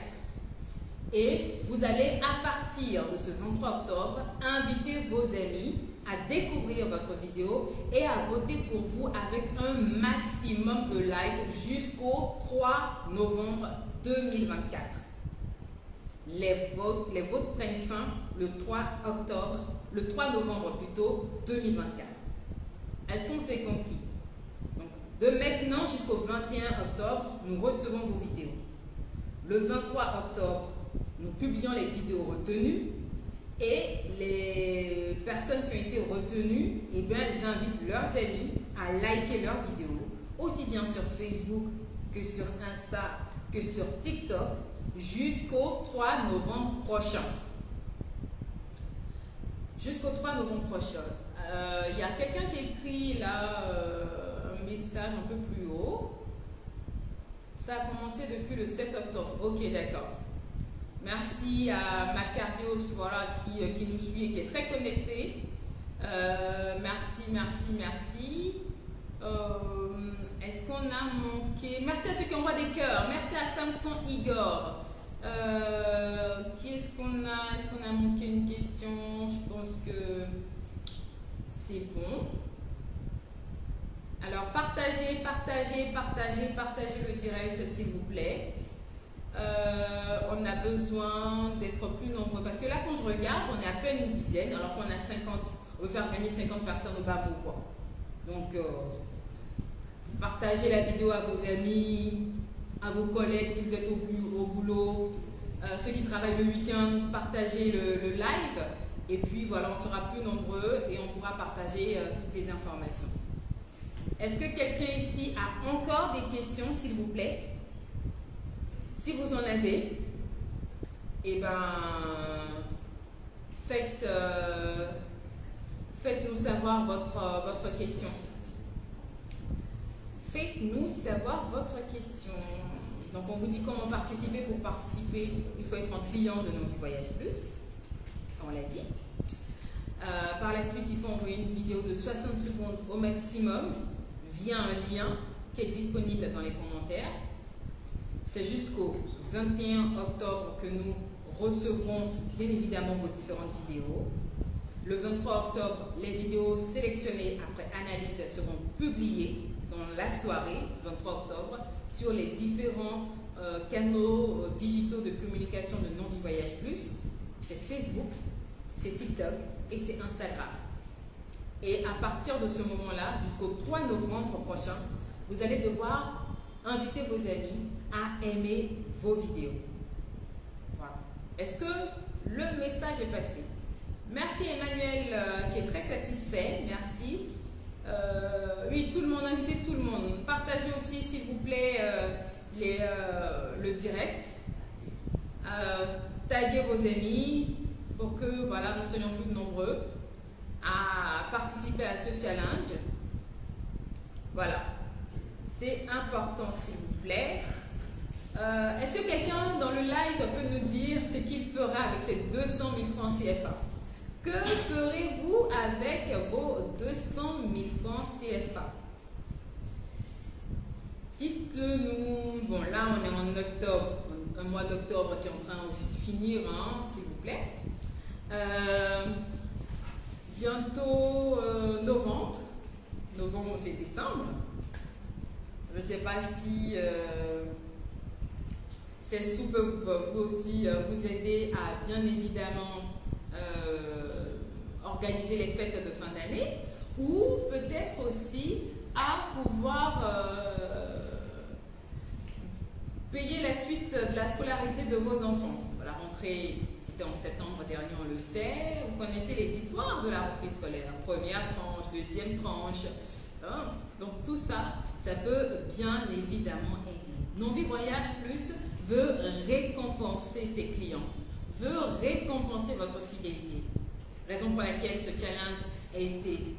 Et vous allez, à partir de ce 23 octobre, inviter vos amis à découvrir votre vidéo et à voter pour vous avec un maximum de likes jusqu'au 3 novembre 2024. Les votes prennent fin le 3 novembre plutôt 2024. Est-ce qu'on s'est compris? Donc, de maintenant jusqu'au 21 octobre, nous recevons vos vidéos. Le 23 octobre, nous publions les vidéos retenues et les personnes qui ont été retenues, eh bien, elles invitent leurs amis à liker leurs vidéos, aussi bien sur Facebook que sur Insta, que sur TikTok, jusqu'au 3 novembre prochain. Jusqu'au 3 novembre prochain. Il y a quelqu'un qui écrit là un message un peu plus haut. Ça a commencé depuis le 7 octobre. Ok, d'accord. Merci à Macarios, voilà, qui nous suit et qui est très connecté. Merci. Est-ce qu'on a manqué? Merci à ceux qui envoient des cœurs. Merci à Samson Igor. Qui est-ce qu'on a? Est-ce qu'on a manqué une question? Je pense que c'est bon. Alors, partagez le direct, s'il vous plaît. On a besoin d'être plus nombreux. Parce que là, quand je regarde, on est à peine une dizaine, alors qu'on a 50. On veut faire gagner 50 personnes au bas bout, quoi. Donc, partagez la vidéo à vos amis, à vos collègues si vous êtes au boulot. Ceux qui travaillent le week-end, partagez le live. Et puis, voilà, on sera plus nombreux et on pourra partager toutes les informations. Est-ce que quelqu'un ici a encore des questions, s'il vous plaît? Si vous en avez, eh ben, faites-nous savoir votre question. Faites-nous savoir votre question. Donc, on vous dit comment participer. Pour participer, il faut être un client de Novi Voyage Plus. Ça, on l'a dit. Par la suite, il faut envoyer une vidéo de 60 secondes au maximum via un lien qui est disponible dans les commentaires. c'est jusqu'au 21 octobre que nous recevrons bien évidemment vos différentes vidéos. Le 23 octobre, les vidéos sélectionnées après analyse seront publiées dans la soirée, 23 octobre, sur les différents canaux digitaux de communication de Non Vie Voyage Plus. C'est Facebook, c'est TikTok et c'est Instagram. Et à partir de ce moment-là, jusqu'au 3 novembre prochain, vous allez devoir inviter vos amis à aimer vos vidéos. Voilà. Est-ce que le message est passé? Merci Emmanuel qui est très satisfait. Merci. Oui, tout le monde, invitez tout le monde. Partagez aussi s'il vous plaît le direct. Taguez vos amis pour que voilà, nous soyons plus nombreux à participer à ce challenge. Voilà. C'est important s'il vous plaît. Est-ce que quelqu'un dans le live peut nous dire ce qu'il fera avec ces 200 000 francs CFA? Que ferez-vous avec vos 200 000 francs CFA? Dites-le nous. Bon, là, on est en octobre, un mois d'octobre qui est en train aussi de finir, hein, s'il vous plaît. Bientôt novembre. Novembre, c'est décembre. Je ne sais pas si ces sous peuvent vous aussi vous aider à bien évidemment organiser les fêtes de fin d'année ou peut-être aussi à pouvoir payer la suite de la scolarité de vos enfants. La rentrée, c'était en septembre dernier, on le sait. Vous connaissez les histoires de la rentrée scolaire. Première tranche, deuxième tranche. Hein? Donc tout ça, ça peut bien évidemment aider. Non Vie Voyage Plus veut récompenser ses clients, veut récompenser votre fidélité. Raison pour laquelle ce challenge a été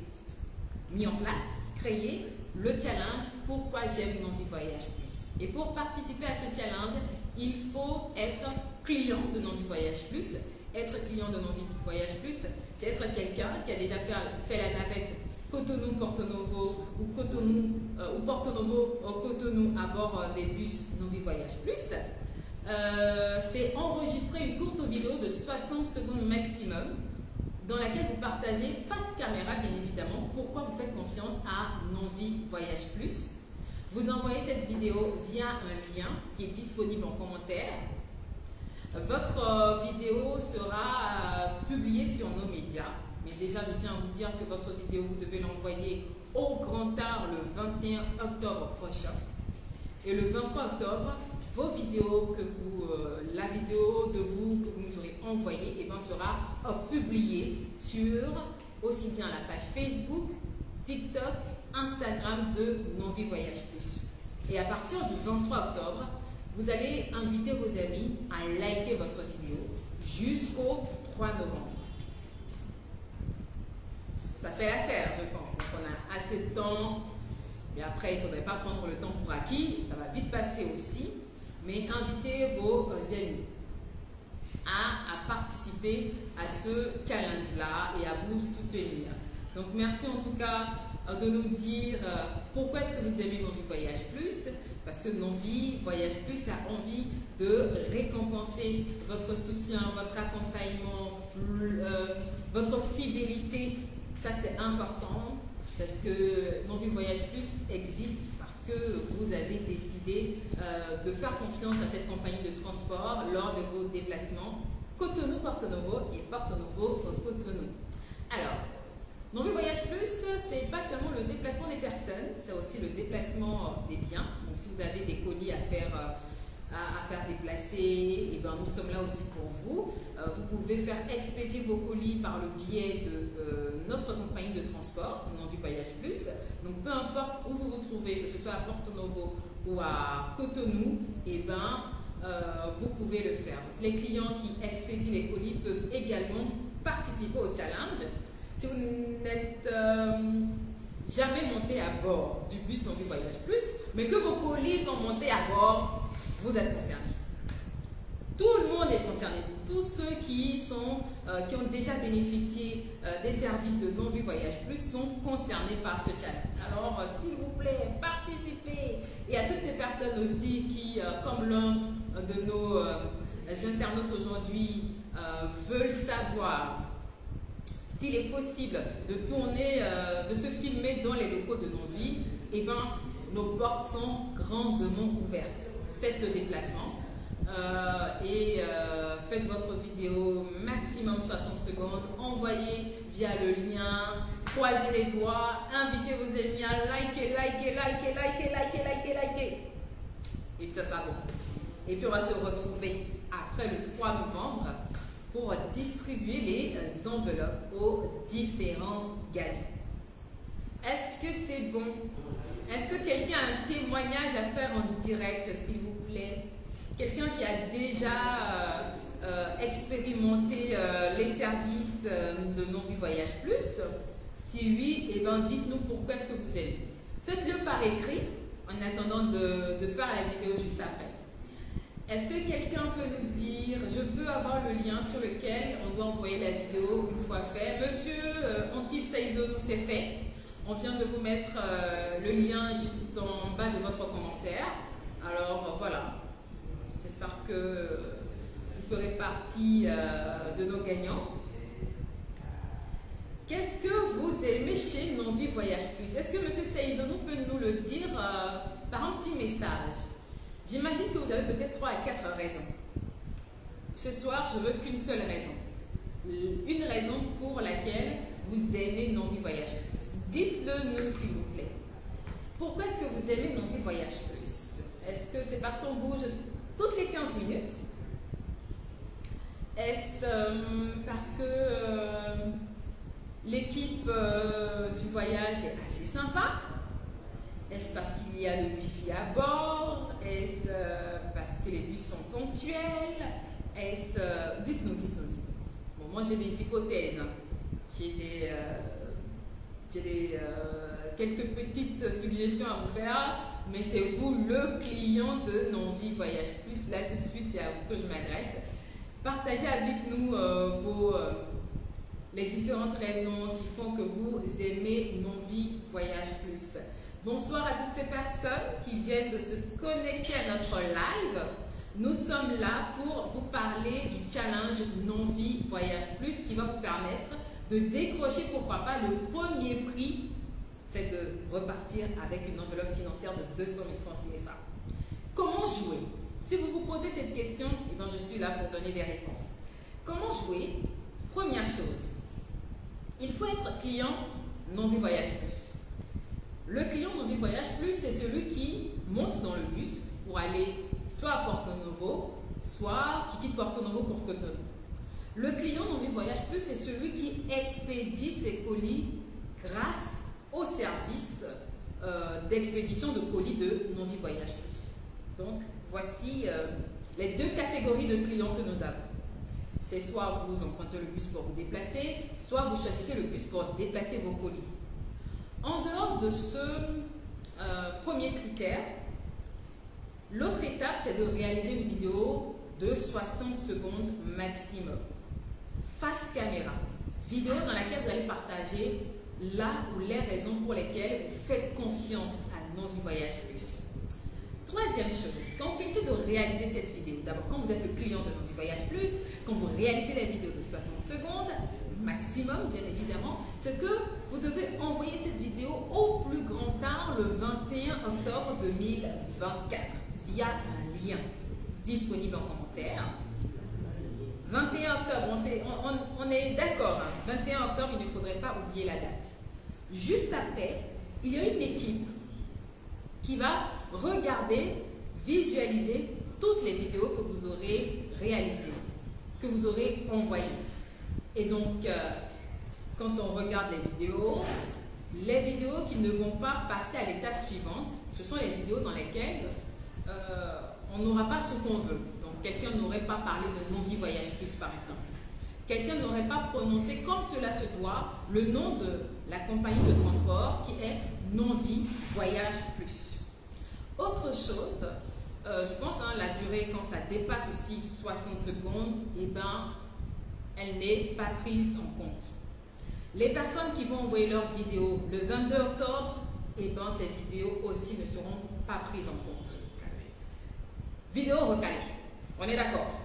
mis en place, créé, le challenge Pourquoi j'aime Non Vie Voyage Plus. Et pour participer à ce challenge, il faut être client de Non Vie Voyage Plus. Être client de Non Vie Voyage Plus, c'est être quelqu'un qui a déjà fait la navette Cotonou-Porto Novo ou Porto Novo-Cotonou à bord des bus Non Vie Voyage Plus. C'est enregistrer une courte vidéo de 60 secondes maximum dans laquelle vous partagez face caméra bien évidemment pourquoi vous faites confiance à Non Vie Voyage Plus. Vous envoyez cette vidéo via un lien qui est disponible en commentaire. Votre vidéo sera publiée sur nos médias. Mais déjà, je tiens à vous dire que votre vidéo, vous devez l'envoyer au grand tard le 21 octobre prochain. Et le 23 octobre, vos vidéos la vidéo de vous que vous nous aurez envoyée sera publiée sur aussi bien la page Facebook, TikTok, Instagram de Non Vie Voyage Plus. Et à partir du 23 octobre, vous allez inviter vos amis à liker votre vidéo jusqu'au 3 novembre. Ça fait l'affaire, je pense. Donc on a assez de temps. Et après, il ne faudrait pas prendre le temps pour acquis. Ça va vite passer aussi. Mais invitez vos amis à participer à ce challenge-là et à vous soutenir. Donc merci en tout cas de nous dire pourquoi est-ce que vous aimez Non Vie Voyage Plus. Parce que Non Vie Voyage Plus a envie de récompenser votre soutien, votre accompagnement, votre fidélité. Ça c'est important parce que Non Vie Voyage Plus existe parce que vous avez décidé de faire confiance à cette compagnie de transport lors de vos déplacements Cotonou-Porto Novo et Porto Novo-Cotonou. Alors, Non Vie Voyage Plus, c'est pas seulement le déplacement des personnes, c'est aussi le déplacement des biens. Donc si vous avez des colis à faire déplacer, et ben nous sommes là aussi pour vous. Vous pouvez faire expédier vos colis par le biais de notre compagnie de transport, Non Vie Voyage Plus. Donc peu importe où vous vous trouvez, que ce soit à Porto Novo ou à Cotonou, et ben vous pouvez le faire. Donc, les clients qui expédient les colis peuvent également participer au challenge. Si vous n'êtes jamais monté à bord du bus Non Vie Voyage Plus, mais que vos colis sont montés à bord, vous êtes concernés. Tout le monde est concerné. Tous ceux qui ont déjà bénéficié des services de Non Vie Voyage Plus sont concernés par ce challenge. Alors, s'il vous plaît, participez Et à toutes ces personnes aussi qui, comme l'un de nos internautes aujourd'hui, veulent savoir s'il est possible de tourner, de se filmer dans les locaux de Nonvi, eh bien, nos portes sont grandement ouvertes. Faites le déplacement et faites votre vidéo maximum 60 secondes, envoyez via le lien, croisez les doigts, invitez vos amis à liker. Et puis ça sera bon. Et puis on va se retrouver après le 3 novembre pour distribuer les enveloppes aux différents gagnants. Est-ce que c'est bon? Est-ce que quelqu'un a un témoignage à faire en direct, s'il vous plaît? Quelqu'un qui a déjà expérimenté les services de Nonvi Voyage Plus? Si oui, eh ben, dites-nous pourquoi est-ce que vous aimez. Faites-le par écrit en attendant de faire la vidéo juste après. Est-ce que quelqu'un peut nous dire, je peux avoir le lien sur lequel on doit envoyer la vidéo une fois fait? Monsieur Antif Saïzonou, c'est fait. On vient de vous mettre le lien juste en bas de votre commentaire. Alors voilà, j'espère que vous ferez partie de nos gagnants. Qu'est-ce que vous aimez chez Nonvi Voyage Plus? Est-ce que M. Saïzonou peut nous le dire par un petit message? J'imagine que vous avez peut-être 3 à 4 raisons. Ce soir, je veux qu'une seule raison. Une raison pour laquelle vous aimez Nonvi Voyage Plus. Dites-le nous, s'il vous plaît. Pourquoi est-ce que vous aimez Nonvi Voyage Plus? Est-ce que c'est parce qu'on bouge toutes les 15 minutes? Est-ce parce que l'équipe du voyage est assez sympa? Est-ce parce qu'il y a le wifi à bord? Est-ce parce que les bus sont ponctuels? Est-ce... Dites-nous. Bon, moi j'ai des hypothèses. Hein. J'ai quelques petites suggestions à vous faire, mais c'est vous le client de Nonvi Voyage Plus. Là tout de suite, c'est à vous que je m'adresse. Partagez avec nous les différentes raisons qui font que vous aimez Nonvi Voyage Plus. Bonsoir à toutes ces personnes qui viennent de se connecter à notre live. Nous sommes là pour vous parler du challenge Nonvi Voyage Plus qui va vous permettre de décrocher, pourquoi pas, le premier prix, c'est de repartir avec une enveloppe financière de 200 000 francs CFA. Comment jouer? Si vous vous posez cette question, eh bien, je suis là pour donner des réponses. Comment jouer? Première chose, il faut être client Nonvi Voyage Plus. Le client Nonvi Voyage Plus, c'est celui qui monte dans le bus pour aller soit à Porto Novo, soit qui quitte Porto Novo pour Cotonou. Le client Nonvi Voyage Plus, c'est celui qui expédie ses colis grâce au service d'expédition de colis de Nonvi Voyage Plus. Donc, voici les 2 catégories de clients que nous avons. C'est soit vous empruntez le bus pour vous déplacer, soit vous choisissez le bus pour déplacer vos colis. En dehors de ce premier critère, l'autre étape, c'est de réaliser une vidéo de 60 secondes maximum. Face caméra. Vidéo dans laquelle vous allez partager là ou les raisons pour lesquelles vous faites confiance à Nonvi Voyage Plus. Troisième chose, quand vous finissez de réaliser cette vidéo, d'abord quand vous êtes le client de Nonvi Voyage Plus, quand vous réalisez la vidéo de 60 secondes, maximum bien évidemment, c'est que vous devez envoyer cette vidéo au plus grand tard le 21 octobre 2024 via un lien disponible en commentaire. 21 octobre, on est d'accord, hein, 21 octobre, il ne faudrait pas oublier la date. Juste après, il y a une équipe qui va regarder, visualiser toutes les vidéos que vous aurez réalisées, que vous aurez envoyées. Et donc, quand on regarde les vidéos qui ne vont pas passer à l'étape suivante, ce sont les vidéos dans lesquelles on n'aura pas ce qu'on veut. Donc, quelqu'un n'aurait pas parlé de Nonvi Voyage Plus, par exemple. Quelqu'un n'aurait pas prononcé comme cela se doit le nom de la compagnie de transport qui est Nonvi Voyage Plus. Autre chose, je pense la durée, quand ça dépasse aussi 60 secondes, eh ben, elle n'est pas prise en compte. Les personnes qui vont envoyer leurs vidéos le 22 octobre, eh ben, ces vidéos aussi ne seront pas pas prise en compte. Vidéo recalée. On est d'accord.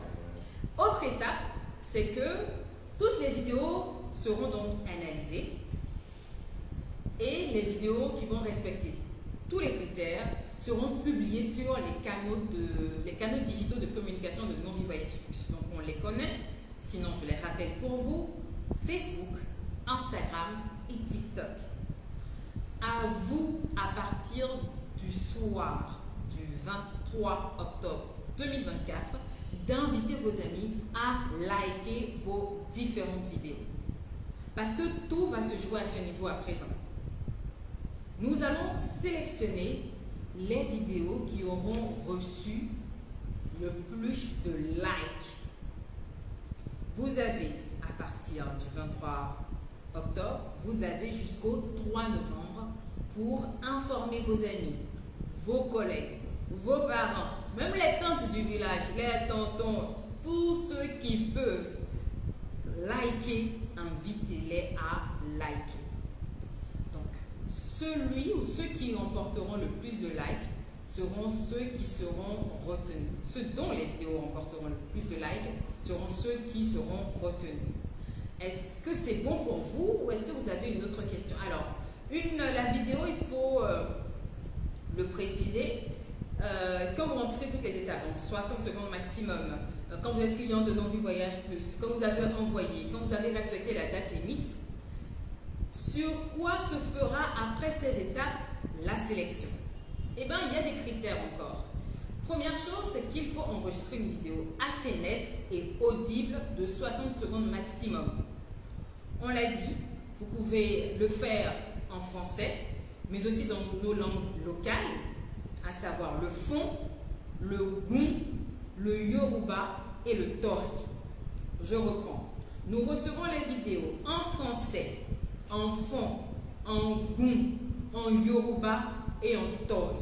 Autre étape, c'est que toutes les vidéos seront donc analysées et les vidéos qui vont respecter tous les critères seront publiées sur les canaux digitaux de communication de Novi Voyage Plus. Donc on les connaît, sinon je les rappelle pour vous, Facebook, Instagram et TikTok. À vous, à partir du soir du 23 octobre 2024, d'inviter vos amis à liker vos différentes vidéos. Parce que tout va se jouer à ce niveau à présent. Nous allons sélectionner les vidéos qui auront reçu le plus de likes. Vous avez, à partir du 23 octobre, vous avez jusqu'au 3 novembre pour informer vos amis, vos collègues, vos parents, même les tantes du village, les tontons, tous ceux qui peuvent liker, invitez-les à liker. Donc, celui ou ceux qui remporteront le plus de likes seront ceux qui seront retenus. Ceux dont les vidéos remporteront le plus de likes seront ceux qui seront retenus. Est-ce que c'est bon pour vous ou est-ce que vous avez une autre question? Alors, la vidéo, il faut le préciser. Quand vous remplissez toutes les étapes, donc 60 secondes maximum, quand vous êtes client de Novi Voyage Plus, quand vous avez envoyé, quand vous avez respecté la date limite, sur quoi se fera après ces étapes la sélection? Eh bien, il y a des critères encore. Première chose, c'est qu'il faut enregistrer une vidéo assez nette et audible de 60 secondes maximum. On l'a dit, vous pouvez le faire en français, mais aussi dans nos langues locales, à savoir le fon, le goun, le yoruba et le tori. Je reprends. Nous recevons les vidéos en français, en fon, en goun, en yoruba et en tori.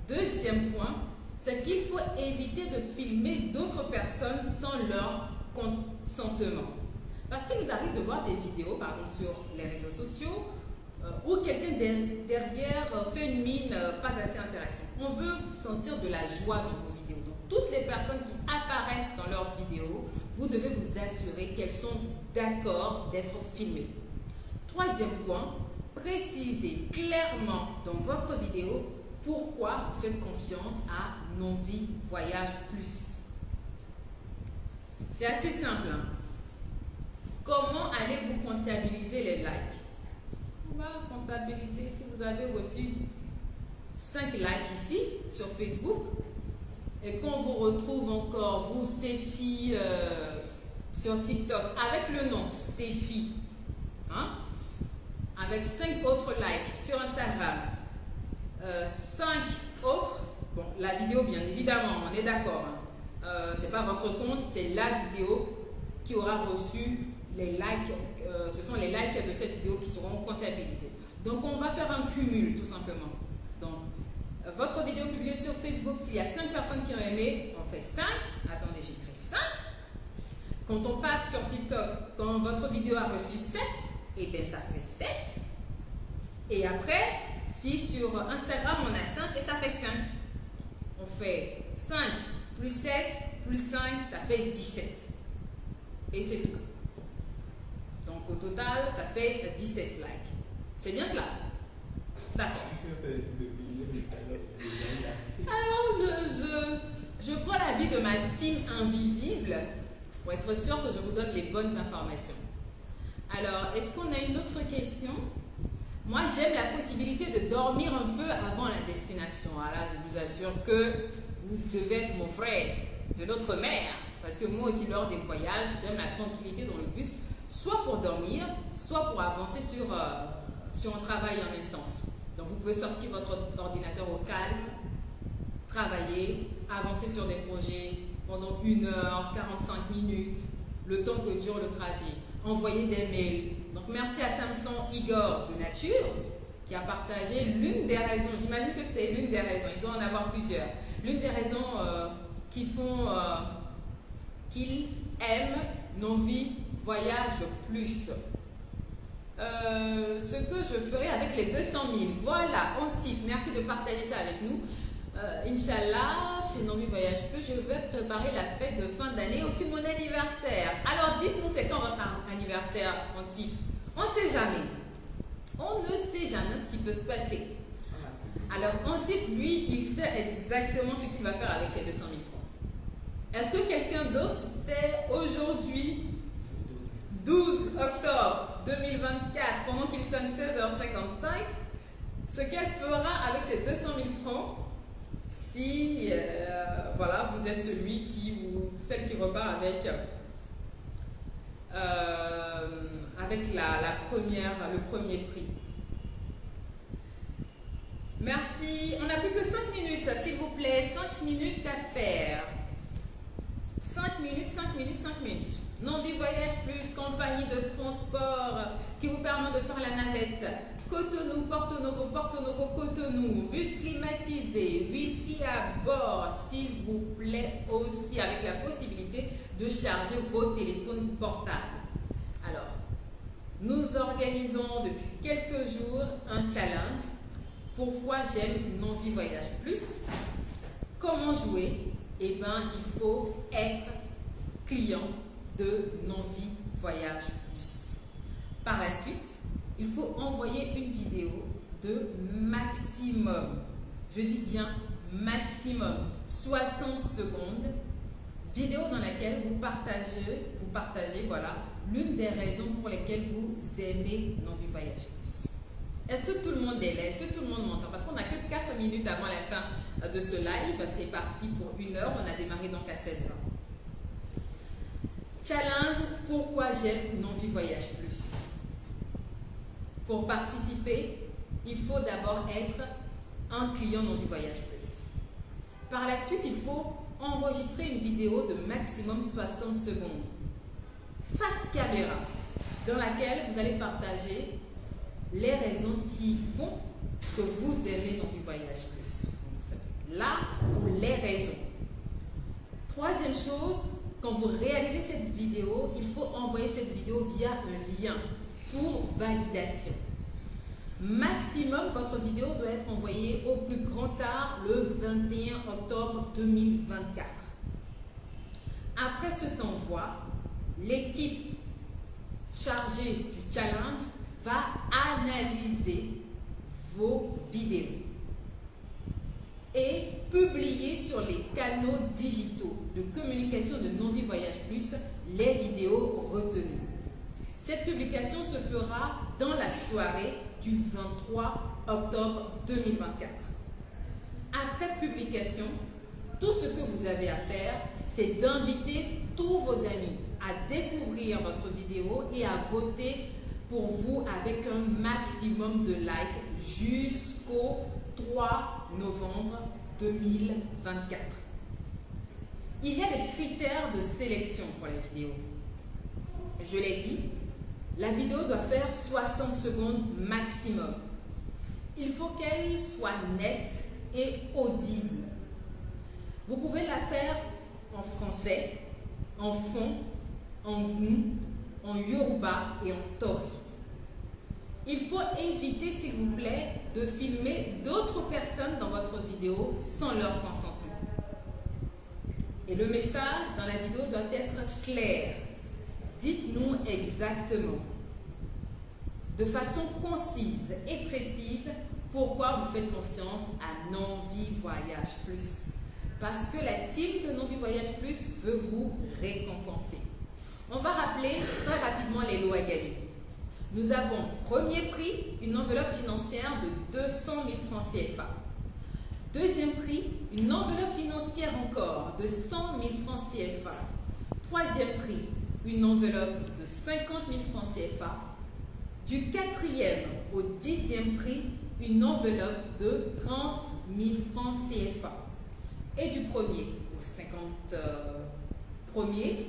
Deuxième point, c'est qu'il faut éviter de filmer d'autres personnes sans leur consentement. Parce qu'il nous arrive de voir des vidéos, par exemple sur les réseaux sociaux, où quelqu'un derrière fait une mine pas assez intéressante. On veut sentir de la joie dans vos vidéos. Donc, toutes les personnes qui apparaissent dans leurs vidéos, vous devez vous assurer qu'elles sont d'accord d'être filmées. Troisième point, précisez clairement dans votre vidéo pourquoi vous faites confiance à Novi Voyage Plus. C'est assez simple. Hein? Comment allez-vous comptabiliser les likes? On va comptabiliser si vous avez reçu 5 likes ici sur Facebook et qu'on vous retrouve encore, vous Stéphie, sur TikTok avec le nom Stéphie, hein? Avec 5 autres likes sur Instagram, 5 autres, bon, la vidéo bien évidemment, on est d'accord, hein? C'est pas votre compte, c'est la vidéo qui aura reçu les likes, ce sont les likes de cette vidéo qui seront comptabilisés. Donc on va faire un cumul tout simplement. Donc votre vidéo publiée sur Facebook, s'il y a 5 personnes qui ont aimé, on fait 5. Attendez, j'écris 5. Quand on passe sur TikTok, quand votre vidéo a reçu 7, et bien ça fait 7. Et après, si sur Instagram on a 5 et ça fait 5. On fait 5 plus 7 plus 5, ça fait 17. Et c'est tout. Donc au total, ça fait 17 likes. C'est bien cela? D'accord. Alors je prends l'avis de ma team invisible pour être sûr que je vous donne les bonnes informations. Alors, est-ce qu'on a une autre question? Moi, j'aime la possibilité de dormir un peu avant la destination. Alors, je vous assure que vous devez être mon frère de notre mère. Parce que moi aussi, lors des voyages, j'aime la tranquillité dans le bus, soit pour dormir, soit pour avancer sur un travail en instance. Donc, vous pouvez sortir votre ordinateur au calme, travailler, avancer sur des projets pendant 1 heure, 45 minutes, le temps que dure le trajet, envoyer des mails. Donc, merci à Samson Igor de Nature qui a partagé l'une des raisons, j'imagine que c'est l'une des raisons, il doit en avoir plusieurs, l'une des raisons qui font qu'il aime Novi Voyage Plus. ce que je ferai avec les 200 000. Voilà, Antif, merci de partager ça avec nous. Inch'Allah, chez Novi Voyage Plus, je vais préparer la fête de fin d'année, aussi mon anniversaire. Alors dites-nous, c'est quand votre anniversaire, Antif? On ne sait jamais. On ne sait jamais ce qui peut se passer. Alors Antif, lui, il sait exactement ce qu'il va faire avec ses 200 000 francs. Est-ce que quelqu'un d'autre sait aujourd'hui, 12 octobre 2024, pendant qu'il sonne 16h55, ce qu'elle fera avec ses 200 000 francs si voilà, vous êtes celui qui ou celle qui repart avec, le premier prix. Merci. On n'a plus que 5 minutes, s'il vous plaît. 5 minutes à faire. 5 minutes, 5 minutes, 5 minutes. Novi Voyage Plus, compagnie de transport qui vous permet de faire la navette. Cotonou, Porto Novo, Cotonou, bus climatisé, Wi-Fi à bord, s'il vous plaît, aussi avec la possibilité de charger vos téléphones portables. Alors, nous organisons depuis quelques jours un challenge. Pourquoi j'aime Novi Voyage Plus? Comment jouer? Eh bien, il faut être client de Novi Voyage Plus. Par la suite, il faut envoyer une vidéo de maximum, je dis bien maximum, 60 secondes, vidéo dans laquelle vous partagez voilà, l'une des raisons pour lesquelles vous aimez Novi Voyage Plus. Est-ce que tout le monde est là? Est-ce que tout le monde m'entend? Parce qu'on n'a que 4 minutes avant la fin de ce live. C'est parti pour 1 heure. On a démarré donc à 16h. Challenge, pourquoi j'aime Novi Voyage Plus? Pour participer, il faut d'abord être un client Novi Voyage Plus. Par la suite, il faut enregistrer une vidéo de maximum 60 secondes. Face caméra, dans laquelle vous allez partager les raisons qui font que vous aimez Novi Voyage Plus. Là, les raisons. Troisième chose, quand vous réalisez cette vidéo, il faut envoyer cette vidéo via un lien pour validation. Maximum, votre vidéo doit être envoyée au plus grand tard le 21 octobre 2024. Après cet envoi, l'équipe chargée du challenge va analyser vos vidéos et publier sur les canaux digitaux de communication de Novi Voyage Plus les vidéos retenues. Cette publication se fera dans la soirée du 23 octobre 2024. Après publication, tout ce que vous avez à faire, c'est d'inviter tous vos amis à découvrir votre vidéo et à voter pour vous avec un maximum de likes jusqu'au 3 novembre 2024. Il y a des critères de sélection pour les vidéos. Je l'ai dit, la vidéo doit faire 60 secondes maximum. Il faut qu'elle soit nette et audible. Vous pouvez la faire en français, en fon, en goum, en yoruba et en tori. Il faut éviter, s'il vous plaît, de filmer d'autres personnes dans votre vidéo sans leur consentement. Et le message dans la vidéo doit être clair. Dites-nous exactement, de façon concise et précise, pourquoi vous faites confiance à Novi Voyage Plus. Parce que la team de Novi Voyage Plus veut vous récompenser. On va rappeler très rapidement les lots à gagner. Nous avons premier prix, une enveloppe financière de 200 000 francs CFA. Deuxième prix, une enveloppe financière encore de 100 000 francs CFA. Troisième prix, une enveloppe de 50 000 francs CFA. Du quatrième au 10e prix, une enveloppe de 30 000 francs CFA. Et du premier au 50 premier,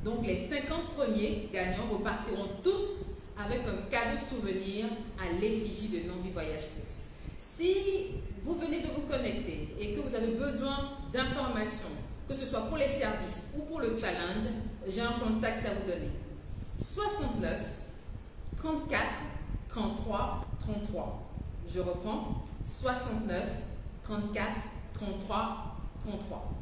donc les 50 premiers gagnants repartiront tous avec un cadeau souvenir à l'effigie de Novi Voyage Plus. Si vous venez de vous connecter et que vous avez besoin d'informations, que ce soit pour les services ou pour le challenge, j'ai un contact à vous donner. 69 34 33 33. Je reprends 69 34 33 33.